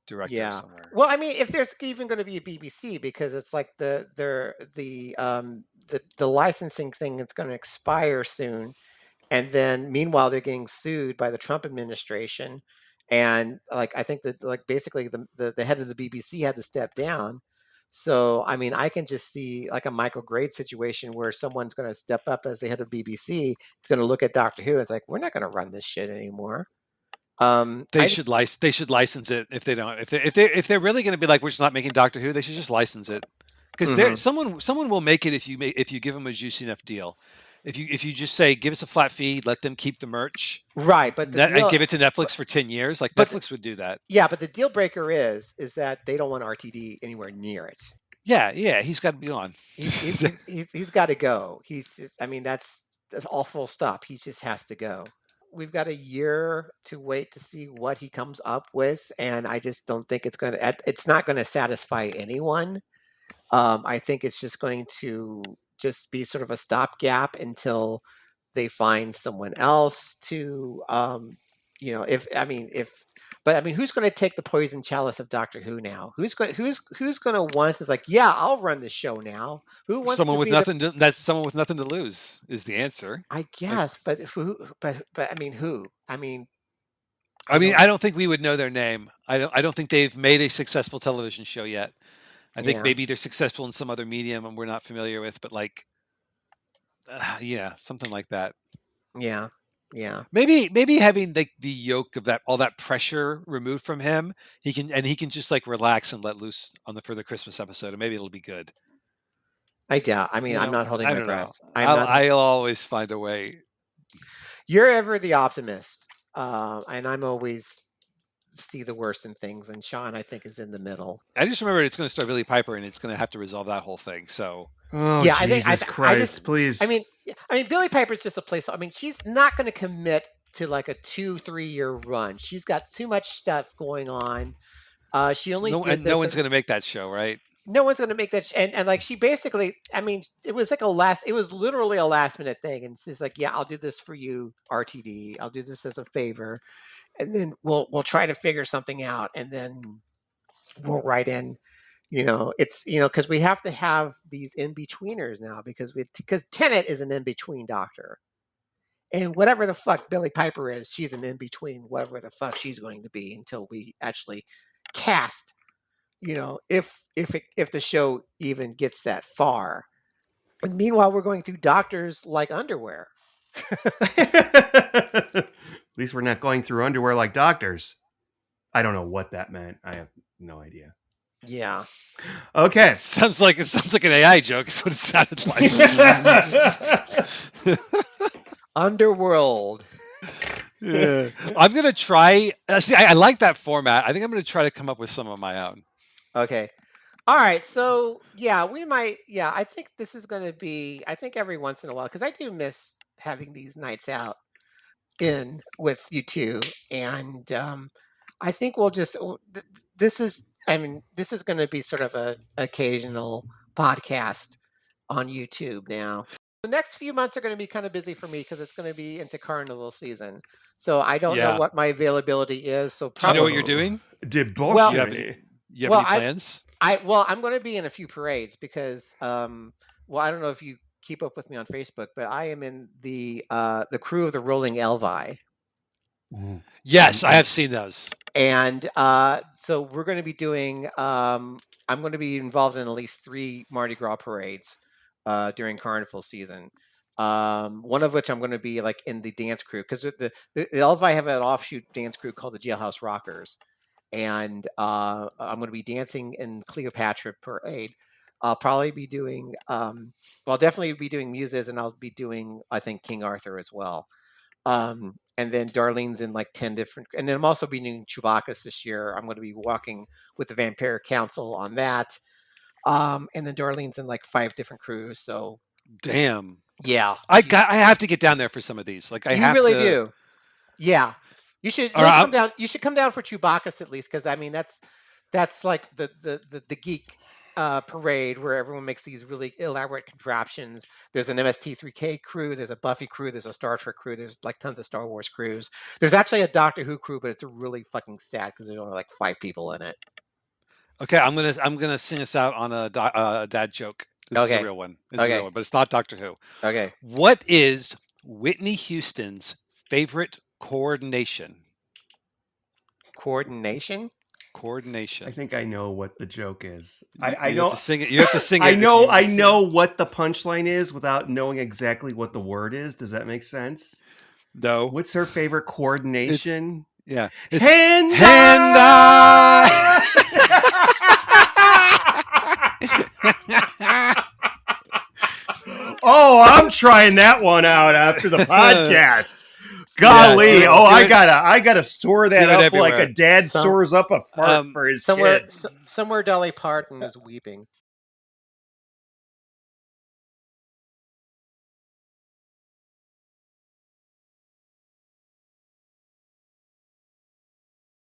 director somewhere. Well, I mean, if there's even going to be a BBC, because it's like the licensing thing is going to expire soon, and then meanwhile they're getting sued by the Trump administration, and like I think that like basically the head of the BBC had to step down. So I mean, I can just see like a Michael Grade situation where someone's going to step up as the head of BBC. It's going to look at Doctor Who. And it's like, we're not going to run this shit anymore. They should license it if they don't. If they're really going to be like, we're just not making Doctor Who, they should just license it, because someone will make it if you give them a juicy enough deal. If you just say, give us a flat fee, let them keep the merch, right? But and give it to Netflix for 10 years, like Netflix would do that. Yeah, but the deal breaker is that they don't want RTD anywhere near it. Yeah, he's got to be on. He's got to go. I mean, that's all full stop. He just has to go. We've got a year to wait to see what he comes up with, and I just don't think it's not going to satisfy anyone. I think it's just going to just be sort of a stopgap until they find someone else to, who's going to take the poison chalice of Doctor Who now? Who's going to want to like, yeah, I'll run the show now? Who wants someone with nothing? That's someone with nothing to lose is the answer, I guess. But who? But I mean, who? I don't think we would know their name. I don't think they've made a successful television show yet. I think maybe they're successful in some other medium and we're not familiar with, but like, something like that. Yeah. Maybe having like the yoke of all that pressure removed from him, he can just like relax and let loose for the Christmas episode, and maybe it'll be good. I doubt. I mean, I'm not holding my breath. I'll always find a way. You're ever the optimist, and I'm always see the worst in things. And Sean, I think, is in the middle. I just remember it's going to start Billy Piper, and it's going to have to resolve that whole thing. So, Jesus Christ, please. I mean, Billy Piper's just a place. I mean, she's not going to commit to like a 2-3 year run. She's got too much stuff going on. She only no one's going to make that show, right? No one's going to make that. And like she basically, I mean, it was literally a last minute thing. And she's like, yeah, I'll do this for you, RTD. I'll do this as a favor. And then we'll try to figure something out. And then we'll write in, it's, because we have to have these in-betweeners now because Tennant is an in-between doctor. And whatever the fuck Billy Piper is, she's an in-between, whatever the fuck she's going to be until we actually cast, if the show even gets that far. And meanwhile, we're going through doctors like underwear. At least we're not going through underwear like doctors. I don't know what that meant. I have no idea. Yeah. Okay. Sounds like an AI joke. Is what it sounded like. Underworld. Yeah. I'm gonna try. See, I like that format. I think I'm gonna try to come up with some of my own. Okay. All right. So yeah, we might. Yeah, I think this is going to be. I think every once in a while, because I do miss having these nights out in with you two, and I think we'll just. This is. I mean, this is going to be sort of a occasional podcast on YouTube now. The next few months are going to be kind of busy for me because it's going to be into carnival season. So I don't know Yeah. what my availability is. So Do you know probably what you're doing? Well, You have any plans? I'm going to be in a few parades because well, I don't know if you keep up with me on Facebook, but I am in the crew of the Rolling Elvi. Yes, I have seen those. And so we're going to be doing. I'm going to be involved in at least 3 Mardi Gras parades during carnival season. One of which I'm going to be like in the dance crew because the Elvi have an offshoot dance crew called the Jailhouse Rockers, and I'm going to be dancing in Cleopatra Parade. I'll probably be doing, well, I'll definitely be doing Muses, and I'll be doing, I think, King Arthur as well. And then Darlene's in like 10 different, and then I'm also be doing Chewbacca's this year. I'm going to be walking with the Vampire Council on that. And then Darlene's in like 5 different crews. So, damn, yeah, I have to get down there for some of these. Like I you have really to. do. Yeah, you should come down. You should come down for Chewbacca's at least, because I mean that's like the geek parade where everyone makes these really elaborate contraptions. There's an MST3K crew. There's a Buffy crew. There's a Star Trek crew. There's like tons of Star Wars crews. There's actually a Doctor Who crew, but it's really fucking sad because there's only like 5 people in it. Okay, I'm gonna sing us out on a dad joke. This is a real one. This is a real one, but it's not Doctor Who. Okay. What is Whitney Houston's favorite coordination? Coordination? Coordination. I think I know what the joke is. I know. Have to sing it. You have to sing it. I know what the punchline is without knowing exactly what the word is. Does that make sense? No. What's her favorite coordination? It's hand Oh, I'm trying that one out after the podcast. Golly, I gotta store that up like a dad stores up a fart for his kids. Somewhere Dolly Parton is weeping.